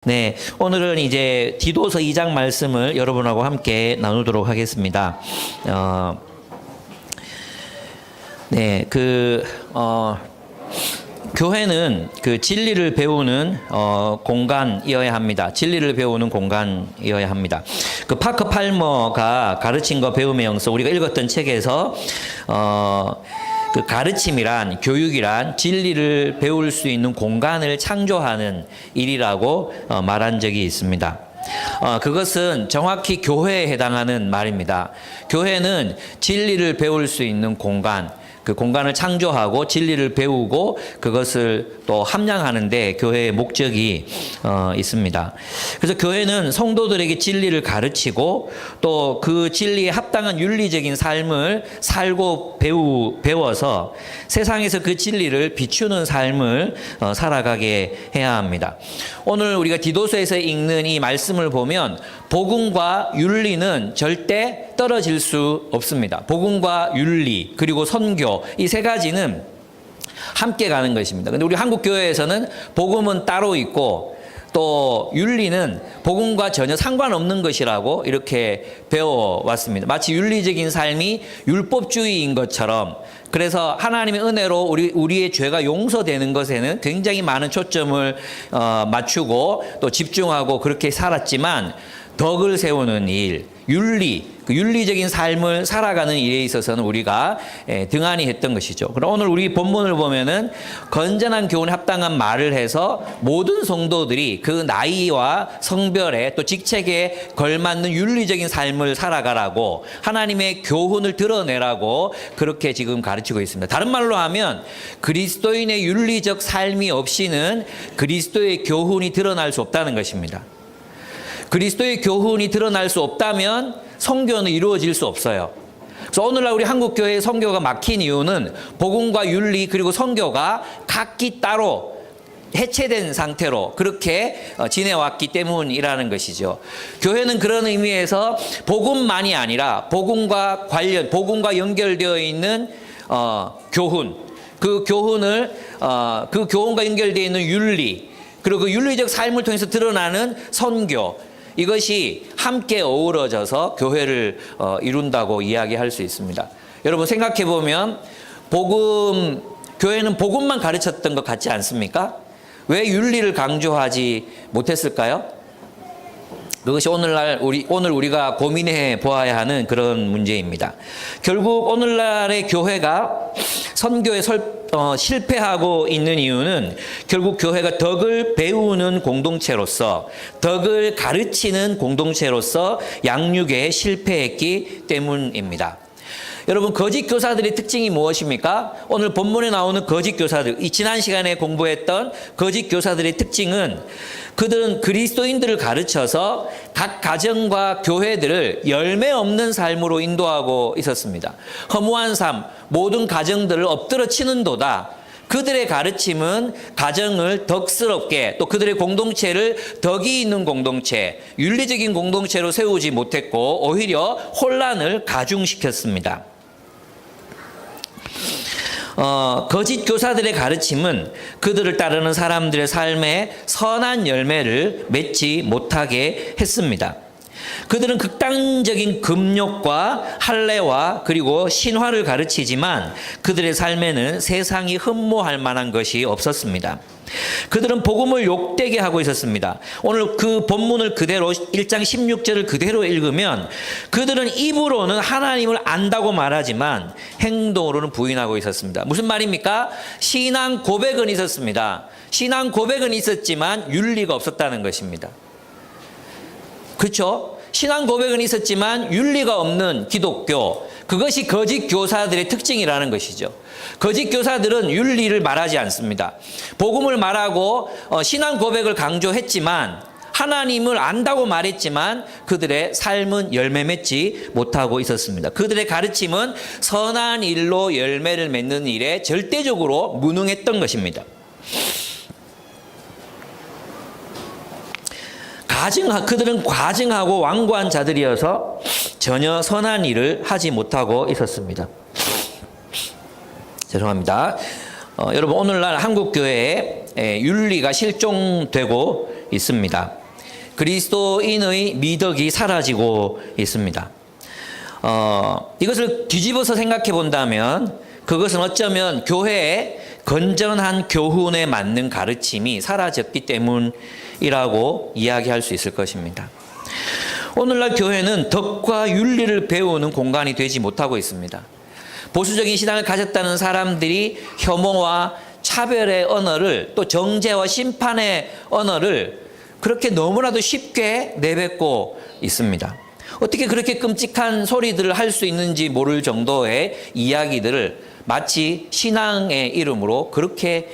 네, 오늘은 이제 디도서 2장 말씀을 여러분하고 함께 나누도록 하겠습니다. 교회는 그 진리를 배우는 공간이어야 합니다. 진리를 배우는 공간이어야 합니다. 그 파크 팔머가 가르친 거 배움의 영성, 우리가 읽었던 책에서 그 가르침이란, 교육이란 진리를 배울 수 있는 공간을 창조하는 일이라고 말한 적이 있습니다. 그것은 정확히 교회에 해당하는 말입니다. 교회는 진리를 배울 수 있는 공간, 그 공간을 창조하고 진리를 배우고 그것을 또 함양하는 데 교회의 목적이 있습니다. 그래서 교회는 성도들에게 진리를 가르치고 또 그 진리에 합당한 윤리적인 삶을 살고 배워서 세상에서 그 진리를 비추는 삶을 살아가게 해야 합니다. 오늘 우리가 디도서에서 읽는 이 말씀을 보면 복음과 윤리는 절대 떨어질 수 없습니다. 복음과 윤리 그리고 선교, 이 세 가지는 함께 가는 것입니다. 근데 우리 한국 교회에서는 복음은 따로 있고 또 윤리는 복음과 전혀 상관없는 것이라고 이렇게 배워왔습니다. 마치 윤리적인 삶이 율법주의인 것처럼. 그래서 하나님의 은혜로 우리의 죄가 용서되는 것에는 굉장히 많은 초점을 맞추고 또 집중하고 그렇게 살았지만 덕을 세우는 일, 윤리, 그 윤리적인 삶을 살아가는 일에 있어서는 우리가 등한히 했던 것이죠. 그럼 오늘 우리 본문을 보면은 건전한 교훈에 합당한 말을 해서 모든 성도들이 그 나이와 성별에 또 직책에 걸맞는 윤리적인 삶을 살아가라고 하나님의 교훈을 드러내라고 그렇게 지금 가르치고 있습니다. 다른 말로 하면 그리스도인의 윤리적 삶이 없이는 그리스도의 교훈이 드러날 수 없다는 것입니다. 그리스도의 교훈이 드러날 수 없다면 선교는 이루어질 수 없어요. 그래서 오늘날 우리 한국교회의 선교가 막힌 이유는 복음과 윤리 그리고 선교가 각기 따로 해체된 상태로 그렇게 지내왔기 때문이라는 것이죠. 교회는 그런 의미에서 복음만이 아니라 복음과 연결되어 있는 교훈, 그 교훈과 연결되어 있는 윤리, 그리고 그 윤리적 삶을 통해서 드러나는 선교, 이것이 함께 어우러져서 교회를 이룬다고 이야기할 수 있습니다. 여러분 생각해 보면 교회는 복음만 가르쳤던 것 같지 않습니까? 왜 윤리를 강조하지 못했을까요? 그것이 오늘 우리가 고민해 보아야 하는 그런 문제입니다. 결국 오늘날의 교회가 선교에 실패하고 있는 이유는 결국 교회가 덕을 배우는 공동체로서, 덕을 가르치는 공동체로서 양육에 실패했기 때문입니다. 여러분, 거짓 교사들의 특징이 무엇입니까? 오늘 본문에 나오는 거짓 교사들, 이 지난 시간에 공부했던 거짓 교사들의 특징은 그들은 그리스도인들을 가르쳐서 각 가정과 교회들을 열매 없는 삶으로 인도하고 있었습니다. 허무한 삶, 모든 가정들을 엎드려 치는도다. 그들의 가르침은 가정을 덕스럽게, 또 그들의 공동체를 덕이 있는 공동체, 윤리적인 공동체로 세우지 못했고 오히려 혼란을 가중시켰습니다. 거짓 교사들의 가르침은 그들을 따르는 사람들의 삶에 선한 열매를 맺지 못하게 했습니다. 그들은 극단적인 금욕과 할례와 그리고 신화를 가르치지만 그들의 삶에는 세상이 흠모할 만한 것이 없었습니다. 그들은 복음을 욕되게 하고 있었습니다. 오늘 그 본문을 그대로 1장 16절을 그대로 읽으면 그들은 입으로는 하나님을 안다고 말하지만 행동으로는 부인하고 있었습니다. 무슨 말입니까? 신앙 고백은 있었습니다. 신앙 고백은 있었지만 윤리가 없었다는 것입니다. 그렇죠? 신앙 고백은 있었지만 윤리가 없는 기독교, 그것이 거짓 교사들의 특징이라는 것이죠. 거짓 교사들은 윤리를 말하지 않습니다. 복음을 말하고 신앙 고백을 강조했지만 하나님을 안다고 말했지만 그들의 삶은 열매 맺지 못하고 있었습니다. 그들의 가르침은 선한 일로 열매를 맺는 일에 절대적으로 무능했던 것입니다. 그들은 과증하고 완고한 자들이어서 전혀 선한 일을 하지 못하고 있었습니다. 죄송합니다. 여러분, 오늘날 한국교회에 윤리가 실종되고 있습니다. 그리스도인의 미덕이 사라지고 있습니다. 이것을 뒤집어서 생각해 본다면 그것은 어쩌면 교회의 건전한 교훈에 맞는 가르침이 사라졌기 때문이라고 이야기할 수 있을 것입니다. 오늘날 교회는 덕과 윤리를 배우는 공간이 되지 못하고 있습니다. 보수적인 신앙을 가졌다는 사람들이 혐오와 차별의 언어를, 또 정죄와 심판의 언어를 그렇게 너무나도 쉽게 내뱉고 있습니다. 어떻게 그렇게 끔찍한 소리들을 할 수 있는지 모를 정도의 이야기들을 마치 신앙의 이름으로 그렇게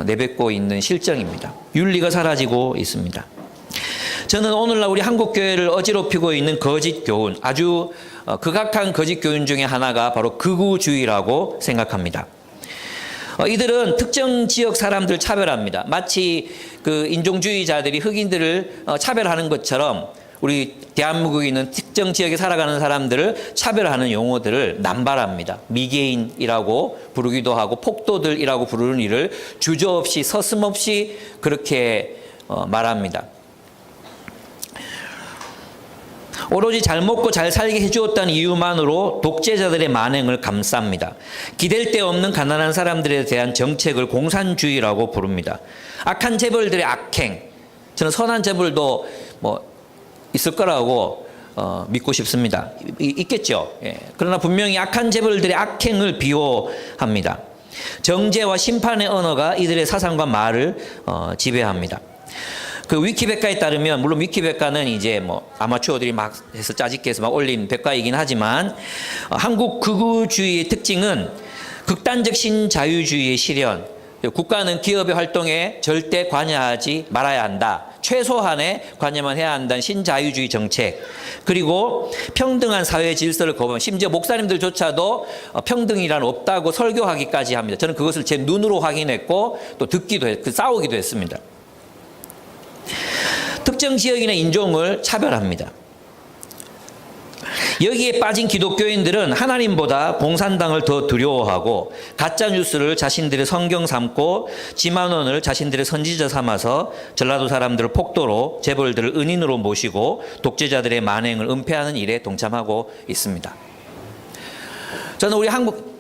내뱉고 있는 실정입니다. 윤리가 사라지고 있습니다. 저는 오늘날 우리 한국교회를 어지럽히고 있는 거짓 교훈, 아주 극악한 거짓 교훈 중에 하나가 바로 극우주의라고 생각합니다. 이들은 특정 지역 사람들 차별합니다. 마치 그 인종주의자들이 흑인들을 차별하는 것처럼 우리 대한민국에 있는 특정 지역에 살아가는 사람들을 차별하는 용어들을 남발합니다. 미개인이라고 부르기도 하고 폭도들이라고 부르는 일을 주저없이 서슴없이 그렇게 말합니다. 오로지 잘 먹고 잘 살게 해주었다는 이유만으로 독재자들의 만행을 감쌉니다. 기댈 데 없는 가난한 사람들에 대한 정책을 공산주의라고 부릅니다. 악한 재벌들의 악행, 저는 선한 재벌도 있을 거라고 믿고 싶습니다. 있겠죠. 예. 그러나 분명히 악한 재벌들의 악행을 비호합니다. 정죄와 심판의 언어가 이들의 사상과 말을 지배합니다. 그 위키백과에 따르면, 물론 위키백과는 이제 아마추어들이 막 해서 짜집게 해서 막 올린 백과이긴 하지만, 한국 극우주의의 특징은 극단적 신자유주의의 실현, 국가는 기업의 활동에 절대 관여하지 말아야 한다, 최소한의 관여만 해야 한다는 신자유주의 정책, 그리고 평등한 사회 질서를 거부하는, 심지어 목사님들조차도 평등이란 없다고 설교하기까지 합니다. 저는 그것을 제 눈으로 확인했고 또 듣기도 싸우기도 했습니다. 특정 지역이나 인종을 차별합니다. 여기에 빠진 기독교인들은 하나님보다 공산당을 더 두려워하고 가짜뉴스를 자신들의 성경 삼고 지만원을 자신들의 선지자 삼아서 전라도 사람들을 폭도로, 재벌들을 은인으로 모시고 독재자들의 만행을 은폐하는 일에 동참하고 있습니다. 저는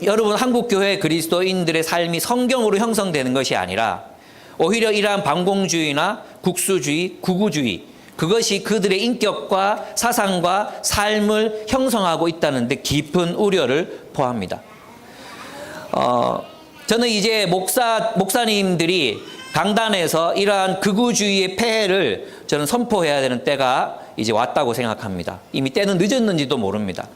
여러분 한국교회 그리스도인들의 삶이 성경으로 형성되는 것이 아니라 오히려 이러한 반공주의나 국수주의, 극우주의, 그것이 그들의 인격과 사상과 삶을 형성하고 있다는 데 깊은 우려를 포함합니다. 저는 이제 목사님들이 강단에서 이러한 극우주의의 폐해를 저는 선포해야 되는 때가 이제 왔다고 생각합니다. 이미 때는 늦었는지도 모릅니다.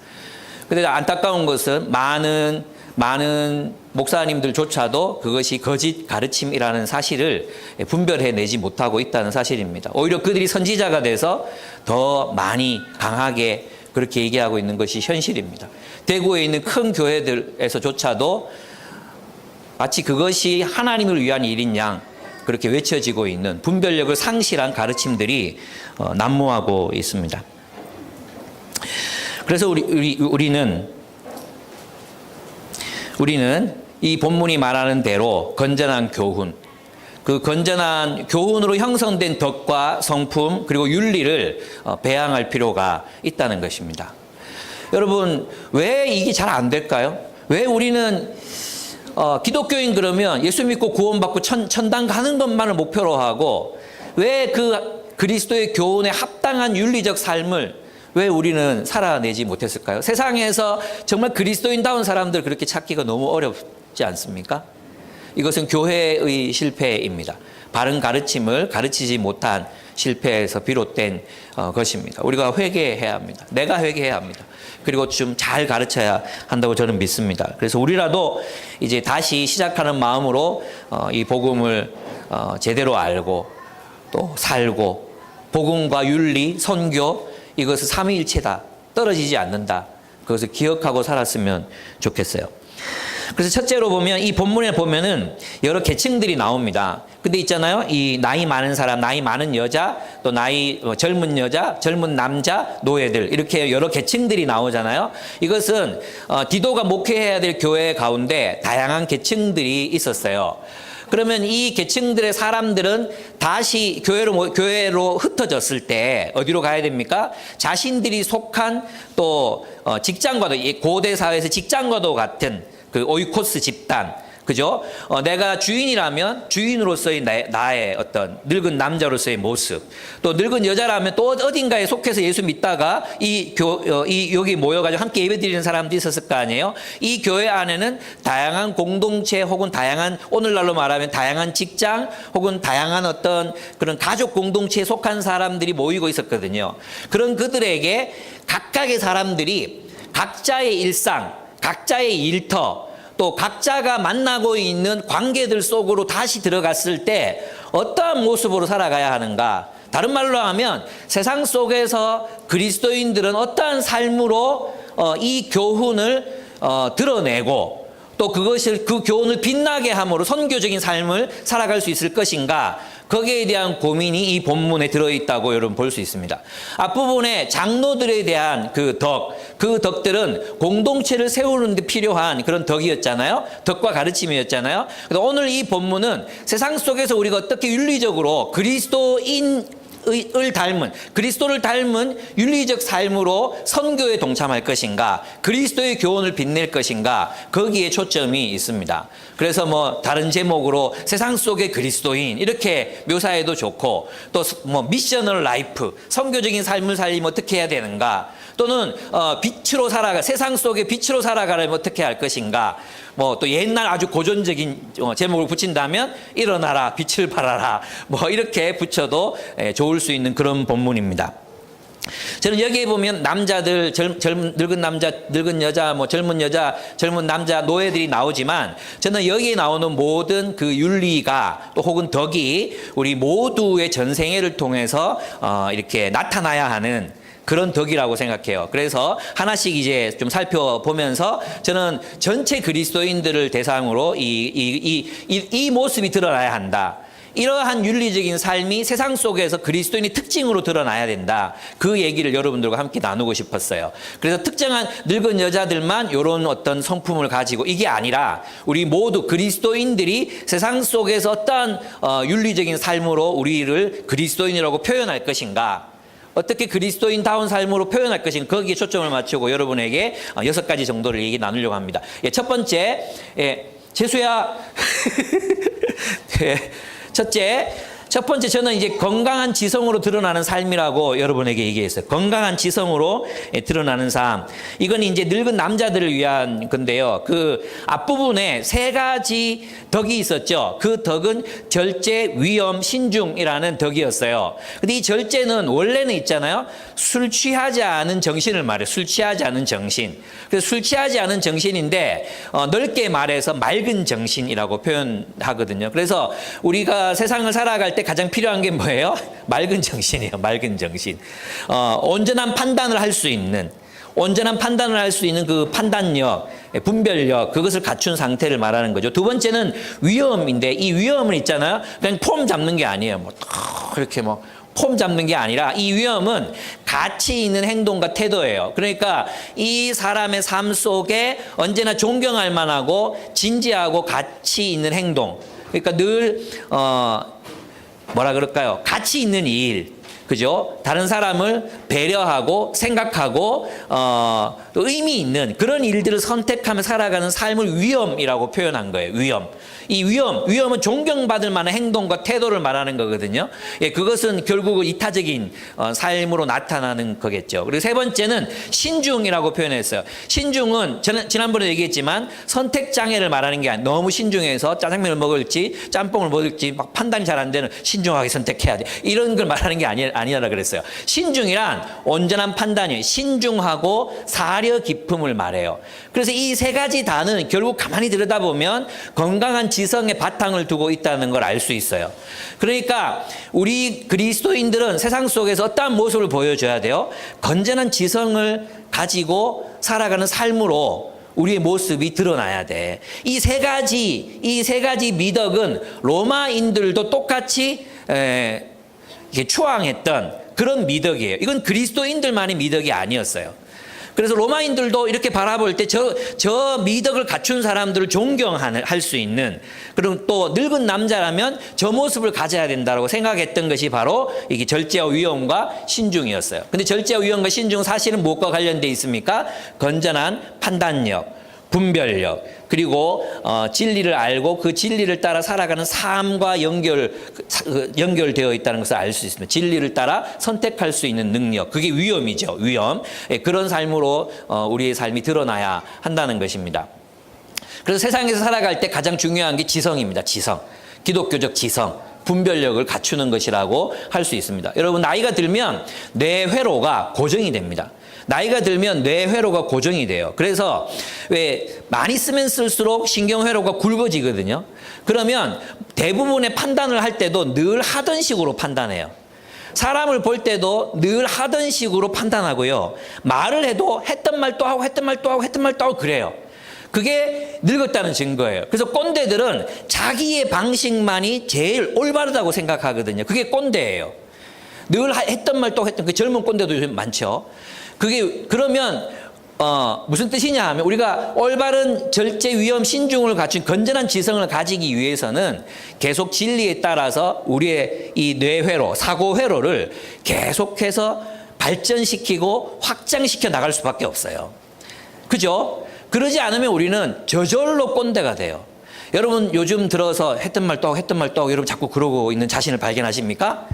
그런데 안타까운 것은 많은 목사님들조차도 그것이 거짓 가르침이라는 사실을 분별해내지 못하고 있다는 사실입니다. 오히려 그들이 선지자가 돼서 더 많이 강하게 그렇게 얘기하고 있는 것이 현실입니다. 대구에 있는 큰 교회들에서조차도 마치 그것이 하나님을 위한 일인 양 그렇게 외쳐지고 있는 분별력을 상실한 가르침들이 난무하고 있습니다. 그래서 우리는 이 본문이 말하는 대로 건전한 교훈, 그 건전한 교훈으로 형성된 덕과 성품 그리고 윤리를 배양할 필요가 있다는 것입니다. 여러분, 왜 이게 잘 안 될까요? 왜 우리는 기독교인 그러면 예수 믿고 구원받고 천당 가는 것만을 목표로 하고, 왜 그 그리스도의 교훈에 합당한 윤리적 삶을 왜 우리는 살아내지 못했을까요? 세상에서 정말 그리스도인다운 사람들 그렇게 찾기가 너무 어렵지 않습니까? 이것은 교회의 실패입니다. 바른 가르침을 가르치지 못한 실패에서 비롯된 것입니다. 우리가 회개해야 합니다. 내가 회개해야 합니다. 그리고 좀 잘 가르쳐야 한다고 저는 믿습니다. 그래서 우리라도 이제 다시 시작하는 마음으로 이 복음을 제대로 알고 또 살고, 복음과 윤리, 선교, 이것은 삼위일체다, 떨어지지 않는다, 그것을 기억하고 살았으면 좋겠어요. 그래서 첫째로 보면 이 본문에 보면은 여러 계층들이 나옵니다. 근데 있잖아요, 이 나이 많은 사람, 나이 많은 여자, 또 젊은 여자, 젊은 남자, 노예들, 이렇게 여러 계층들이 나오잖아요. 이것은 디도가 목회해야 될 교회 가운데 다양한 계층들이 있었어요. 그러면 이 계층들의 사람들은 다시 교회로 흩어졌을 때 어디로 가야 됩니까? 자신들이 속한 또 직장과도, 고대 사회에서 직장과도 같은 그 오이코스 집단, 그죠? 내가 주인이라면 주인으로서의 나의 어떤 늙은 남자로서의 모습, 또 늙은 여자라면 또 어딘가에 속해서 예수 믿다가 여기 모여가지고 함께 예배드리는 사람도 있었을 거 아니에요? 이 교회 안에는 다양한 공동체 혹은 다양한, 오늘날로 말하면 다양한 직장 혹은 다양한 어떤 그런 가족 공동체에 속한 사람들이 모이고 있었거든요. 그런 그들에게 각각의 사람들이 각자의 일상, 각자의 일터, 또 각자가 만나고 있는 관계들 속으로 다시 들어갔을 때 어떠한 모습으로 살아가야 하는가? 다른 말로 하면 세상 속에서 그리스도인들은 어떠한 삶으로 이 교훈을 드러내고 또 그 교훈을 빛나게 함으로 선교적인 삶을 살아갈 수 있을 것인가? 거기에 대한 고민이 이 본문에 들어있다고 여러분 볼 수 있습니다. 앞부분에 장로들에 대한 그 덕들은 공동체를 세우는 데 필요한 그런 덕이었잖아요. 덕과 가르침이었잖아요. 그래서 오늘 이 본문은 세상 속에서 우리가 어떻게 윤리적으로 그리스도를 닮은 윤리적 삶으로 선교에 동참할 것인가, 그리스도의 교훈을 빛낼 것인가, 거기에 초점이 있습니다. 그래서 뭐 다른 제목으로 세상 속의 그리스도인 이렇게 묘사해도 좋고, 또 뭐 미셔널 라이프, 선교적인 삶을 살리면 어떻게 해야 되는가, 또는 빛으로 살아가, 세상 속에 빛으로 살아가려면 어떻게 할 것인가, 뭐 또 옛날 아주 고전적인 제목을 붙인다면 일어나라 빛을 발하라, 뭐 이렇게 붙여도 좋을 수 있는 그런 본문입니다. 저는 여기에 보면 남자들, 늙은 남자, 늙은 여자, 뭐 젊은 여자, 젊은 남자, 노예들이 나오지만, 저는 여기에 나오는 모든 그 윤리가 또 혹은 덕이 우리 모두의 전생애를 통해서 이렇게 나타나야 하는 그런 덕이라고 생각해요. 그래서 하나씩 이제 좀 살펴보면서 저는 전체 그리스도인들을 대상으로 이 모습이 드러나야 한다. 이러한 윤리적인 삶이 세상 속에서 그리스도인의 특징으로 드러나야 된다. 그 얘기를 여러분들과 함께 나누고 싶었어요. 그래서 특정한 늙은 여자들만 이런 어떤 성품을 가지고, 이게 아니라 우리 모두 그리스도인들이 세상 속에서 어떠한 윤리적인 삶으로 우리를 그리스도인이라고 표현할 것인가, 어떻게 그리스도인다운 삶으로 표현할 것인가, 거기에 초점을 맞추고 여러분에게 6가지 정도를 얘기 나누려고 합니다. 첫 번째, 재수야. 첫 번째, 저는 이제 건강한 지성으로 드러나는 삶이라고 여러분에게 얘기했어요. 건강한 지성으로 드러나는 삶. 이건 이제 늙은 남자들을 위한 건데요. 그 앞부분에 3가지 덕이 있었죠. 그 덕은 절제, 위엄, 신중이라는 덕이었어요. 근데 이 절제는 원래는 있잖아요. 술 취하지 않은 정신을 말해요. 술 취하지 않은 정신. 그래서 술 취하지 않은 정신인데 넓게 말해서 맑은 정신이라고 표현하거든요. 그래서 우리가 세상을 살아갈 때 가장 필요한 게 뭐예요? 맑은 정신이에요. 맑은 정신. 온전한 판단을 할 수 있는 그 판단력, 분별력, 그것을 갖춘 상태를 말하는 거죠. 두 번째는 위엄인데, 이 위엄은 있잖아요. 그냥 폼 잡는 게 아니에요. 이렇게 폼 잡는 게 아니라, 이 위엄은 가치 있는 행동과 태도예요. 그러니까 이 사람의 삶 속에 언제나 존경할 만하고 진지하고 가치 있는 행동. 그러니까 늘 뭐라 그럴까요? 가치 있는 일, 그죠? 다른 사람을 배려하고 생각하고 또 의미 있는 그런 일들을 선택하며 살아가는 삶을 위엄이라고 표현한 거예요. 위엄. 이 위엄은 존경받을 만한 행동과 태도를 말하는 거거든요. 그것은 결국은 이타적인 삶으로 나타나는 거겠죠. 그리고 세 번째는 신중이라고 표현했어요. 신중은 저는 지난번에 얘기했지만 선택 장애를 말하는 게 아니라, 너무 신중해서 짜장면을 먹을지 짬뽕을 먹을지 막 판단이 잘 안 되는, 신중하게 선택해야 돼, 이런 걸 말하는 게 아니라 그랬어요. 신중이란 온전한 판단이에요. 신중하고 사려 깊음을 말해요. 그래서 이 3가지 다는 결국 가만히 들여다보면 건강한 지성의 바탕을 두고 있다는 걸 알 수 있어요. 그러니까 우리 그리스도인들은 세상 속에서 어떠한 모습을 보여줘야 돼요? 건전한 지성을 가지고 살아가는 삶으로 우리의 모습이 드러나야 돼. 이 세 가지 미덕은 로마인들도 똑같이 이렇게 추앙했던 그런 미덕이에요. 이건 그리스도인들만의 미덕이 아니었어요. 그래서 로마인들도 이렇게 바라볼 때 저 미덕을 갖춘 사람들을 존경할 수 있는, 그리고 또 늙은 남자라면 저 모습을 가져야 된다고 생각했던 것이 바로 이게 절제와 위엄과 신중이었어요. 근데 절제와 위엄과 신중은 사실은 무엇과 관련되어 있습니까? 건전한 판단력, 분별력, 그리고 진리를 알고 그 진리를 따라 살아가는 삶과 연결되어 있다는 것을 알 수 있습니다. 진리를 따라 선택할 수 있는 능력, 그게 위엄이죠. 위엄. 그런 삶으로 우리의 삶이 드러나야 한다는 것입니다. 그래서 세상에서 살아갈 때 가장 중요한 게 지성입니다. 지성, 기독교적 지성, 분별력을 갖추는 것이라고 할 수 있습니다. 여러분, 나이가 들면 뇌 회로가 고정이 됩니다. 나이가 들면 뇌 회로가 고정이 돼요. 그래서 왜 많이 쓰면 쓸수록 신경 회로가 굵어지거든요. 그러면 대부분의 판단을 할 때도 늘 하던 식으로 판단해요. 사람을 볼 때도 늘 하던 식으로 판단하고요. 말을 해도 했던 말 또 하고 했던 말 또 하고 했던 말 또 하고 그래요. 그게 늙었다는 증거예요. 그래서 꼰대들은 자기의 방식만이 제일 올바르다고 생각하거든요. 그게 꼰대예요. 늘 했던 말 또 했던, 그 젊은 꼰대도 요즘 많죠. 그게 그러면 무슨 뜻이냐 하면, 우리가 올바른 절제, 위엄, 신중을 갖춘 건전한 지성을 가지기 위해서는 계속 진리에 따라서 우리의 이 뇌회로, 사고회로를 계속해서 발전시키고 확장시켜 나갈 수밖에 없어요. 그죠? 그러지 않으면 우리는 저절로 꼰대가 돼요. 여러분, 요즘 들어서 했던 말 또 하고 했던 말 또 하고 여러분 자꾸 그러고 있는 자신을 발견하십니까?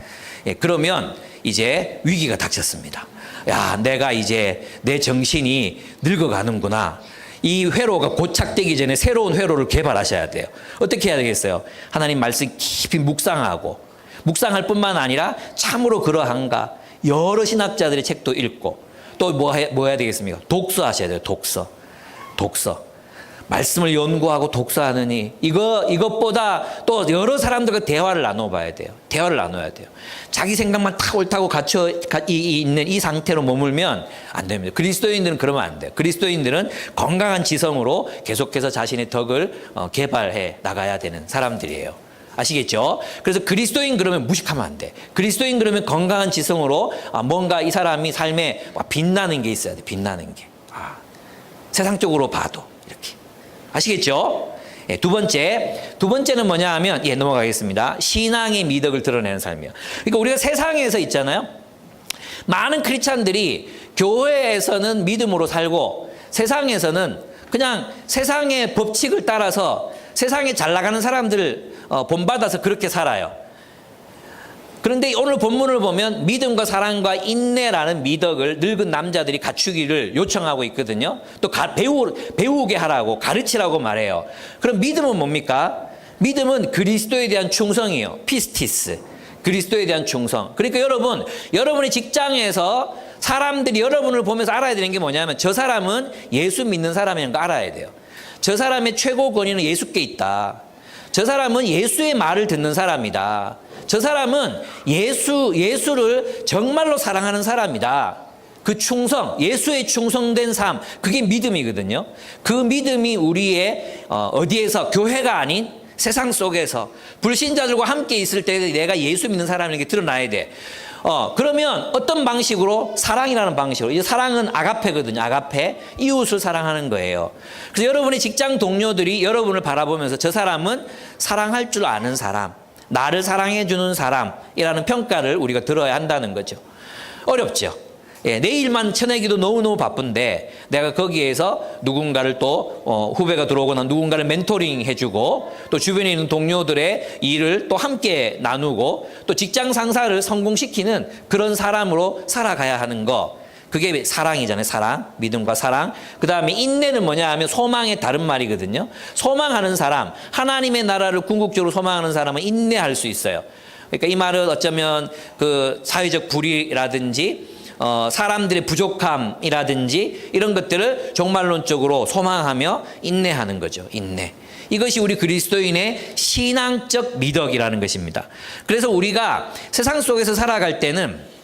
예, 그러면 이제 위기가 닥쳤습니다. 야, 내가 이제 내 정신이 늙어가는구나. 이 회로가 고착되기 전에 새로운 회로를 개발하셔야 돼요. 어떻게 해야 되겠어요? 하나님 말씀 깊이 묵상하고, 묵상할 뿐만 아니라 참으로 그러한가, 여러 신학자들의 책도 읽고, 또 뭐 해야 되겠습니까? 독서하셔야 돼요. 독서. 말씀을 연구하고 독서하느니 이것보다 또 여러 사람들과 대화를 나눠봐야 돼요. 대화를 나눠야 돼요. 자기 생각만 다 옳다고 갇혀 있는 이 상태로 머물면 안 됩니다. 그리스도인들은 그러면 안 돼요. 그리스도인들은 건강한 지성으로 계속해서 자신의 덕을 개발해 나가야 되는 사람들이에요. 아시겠죠? 그래서 그리스도인 그러면 무식하면 안 돼. 그리스도인 그러면 건강한 지성으로 뭔가 이 사람이 삶에 빛나는 게 있어야 돼. 빛나는 게. 세상적으로 봐도 이렇게. 아시겠죠? 예, 두 번째는 뭐냐 하면, 넘어가겠습니다. 신앙의 미덕을 드러내는 삶이에요. 그러니까 우리가 세상에서 있잖아요. 많은 크리스찬들이 교회에서는 믿음으로 살고 세상에서는 그냥 세상의 법칙을 따라서 세상에 잘 나가는 사람들을 본받아서 그렇게 살아요. 그런데 오늘 본문을 보면 믿음과 사랑과 인내라는 미덕을 늙은 남자들이 갖추기를 요청하고 있거든요. 또 배우게 하라고, 가르치라고 말해요. 그럼 믿음은 뭡니까? 믿음은 그리스도에 대한 충성이에요. 피스티스. 그리스도에 대한 충성. 그러니까 여러분의 직장에서 사람들이 여러분을 보면서 알아야 되는 게 뭐냐면, 저 사람은 예수 믿는 사람이라는 거 알아야 돼요. 저 사람의 최고 권위는 예수께 있다. 저 사람은 예수의 말을 듣는 사람이다. 저 사람은 예수를 정말로 사랑하는 사람이다. 그 충성, 예수의 충성된 삶, 그게 믿음이거든요. 그 믿음이 우리의 어디에서, 교회가 아닌 세상 속에서 불신자들과 함께 있을 때 내가 예수 믿는 사람에게 드러나야 돼. 그러면 어떤 방식으로? 사랑이라는 방식으로. 이 사랑은 아가페거든요. 아가페. 이웃을 사랑하는 거예요. 그래서 여러분의 직장 동료들이 여러분을 바라보면서 저 사람은 사랑할 줄 아는 사람, 나를 사랑해 주는 사람이라는 평가를 우리가 들어야 한다는 거죠. 어렵죠. 예, 내일만 쳐내기도 너무너무 바쁜데 내가 거기에서 누군가를 또 후배가 들어오거나 누군가를 멘토링 해주고, 또 주변에 있는 동료들의 일을 또 함께 나누고, 또 직장 상사를 성공시키는 그런 사람으로 살아가야 하는 거, 그게 사랑이잖아요. 사랑, 믿음과 사랑. 그 다음에 인내는 뭐냐 하면 소망의 다른 말이거든요. 소망하는 사람, 하나님의 나라를 궁극적으로 소망하는 사람은 인내할 수 있어요. 그러니까 이 말은 어쩌면 그 사회적 불의라든지 사람들의 부족함이라든지 이런 것들을 종말론적으로 소망하며 인내하는 거죠. 인내. 이것이 우리 그리스도인의 신앙적 미덕이라는 것입니다. 그래서 우리가 세상 속에서 살아갈 때는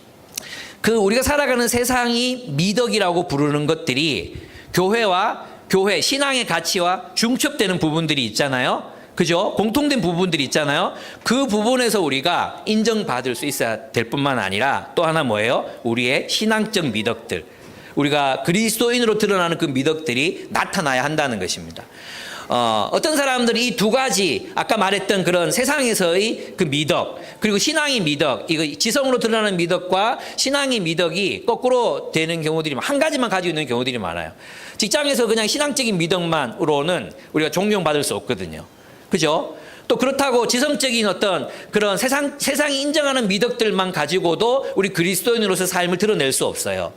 우리가 살아가는 세상이 미덕이라고 부르는 것들이 교회, 신앙의 가치와 중첩되는 부분들이 있잖아요. 그죠? 공통된 부분들이 있잖아요. 그 부분에서 우리가 인정받을 수 있어야 될 뿐만 아니라 또 하나 뭐예요? 우리의 신앙적 미덕들. 우리가 그리스도인으로 드러나는 그 미덕들이 나타나야 한다는 것입니다. 어떤 사람들이 이 두 가지 아까 말했던 그런 세상에서의 그 미덕 그리고 신앙의 미덕, 이거 지성으로 드러나는 미덕과 신앙의 미덕이 거꾸로 되는 경우들이 한 가지만 가지고 있는 경우들이 많아요. 직장에서 그냥 신앙적인 미덕만으로는 우리가 존경받을 수 없거든요. 그죠? 또 그렇다고 지성적인 어떤 그런 세상이 인정하는 미덕들만 가지고도 우리 그리스도인으로서 삶을 드러낼 수 없어요.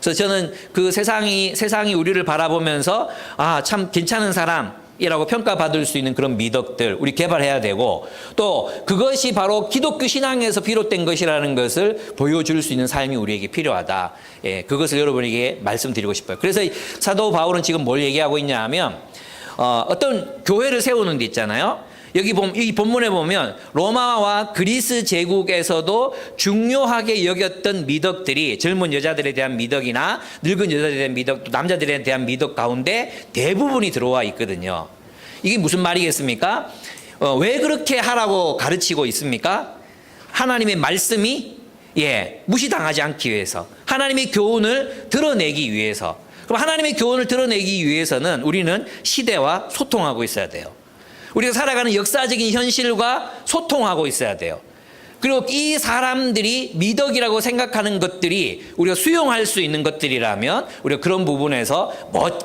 그래서 저는 그 세상이 우리를 바라보면서 아, 참 괜찮은 사람이라고 평가받을 수 있는 그런 미덕들 우리 개발해야 되고, 또 그것이 바로 기독교 신앙에서 비롯된 것이라는 것을 보여줄 수 있는 삶이 우리에게 필요하다. 예, 그것을 여러분에게 말씀드리고 싶어요. 그래서 사도 바울은 지금 뭘 얘기하고 있냐 하면 어떤 교회를 세우는 데 있잖아요. 이 본문에 보면 로마와 그리스 제국에서도 중요하게 여겼던 미덕들이 젊은 여자들에 대한 미덕이나 늙은 여자들에 대한 미덕, 또 남자들에 대한 미덕 가운데 대부분이 들어와 있거든요. 이게 무슨 말이겠습니까? 왜 그렇게 하라고 가르치고 있습니까? 하나님의 말씀이 무시당하지 않기 위해서, 하나님의 교훈을 드러내기 위해서. 그럼 하나님의 교훈을 드러내기 위해서는 우리는 시대와 소통하고 있어야 돼요. 우리가 살아가는 역사적인 현실과 소통하고 있어야 돼요. 그리고 이 사람들이 미덕이라고 생각하는 것들이 우리가 수용할 수 있는 것들이라면 우리가 그런 부분에서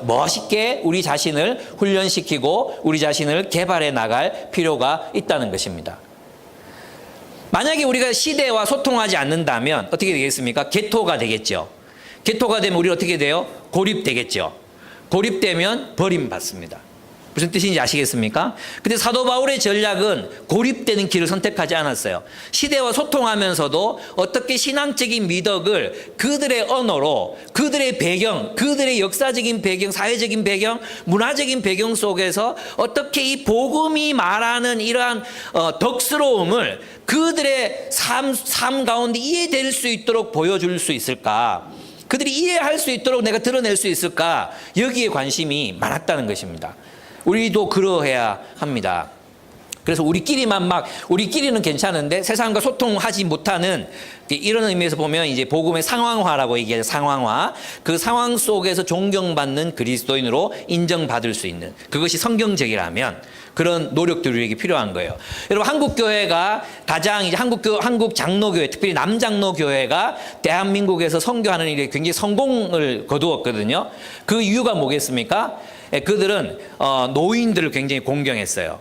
멋있게 우리 자신을 훈련시키고 우리 자신을 개발해 나갈 필요가 있다는 것입니다. 만약에 우리가 시대와 소통하지 않는다면 어떻게 되겠습니까? 개토가 되겠죠. 개토가 되면 우리 어떻게 돼요? 고립되겠죠. 고립되면 버림받습니다. 무슨 뜻인지 아시겠습니까? 근데 사도 바울의 전략은 고립되는 길을 선택하지 않았어요. 시대와 소통하면서도 어떻게 신앙적인 미덕을 그들의 언어로, 그들의 배경, 그들의 역사적인 배경, 사회적인 배경, 문화적인 배경 속에서 어떻게 이 복음이 말하는 이러한 덕스러움을 그들의 삶 가운데 이해될 수 있도록 보여줄 수 있을까? 그들이 이해할 수 있도록 내가 드러낼 수 있을까? 여기에 관심이 많았다는 것입니다. 우리도 그러해야 합니다. 그래서 우리끼리는 괜찮은데 세상과 소통하지 못하는 이런 의미에서 보면 이제 복음의 상황화라고 얘기하죠. 상황화. 그 상황 속에서 존경받는 그리스도인으로 인정받을 수 있는, 그것이 성경적이라면 그런 노력들이 우리에게 필요한 거예요. 여러분, 한국 교회가 가장 이제 한국 장로교회, 특별히 남장로교회가 대한민국에서 선교하는 일에 굉장히 성공을 거두었거든요. 그 이유가 뭐겠습니까? 그들은 노인들을 굉장히 공경했어요.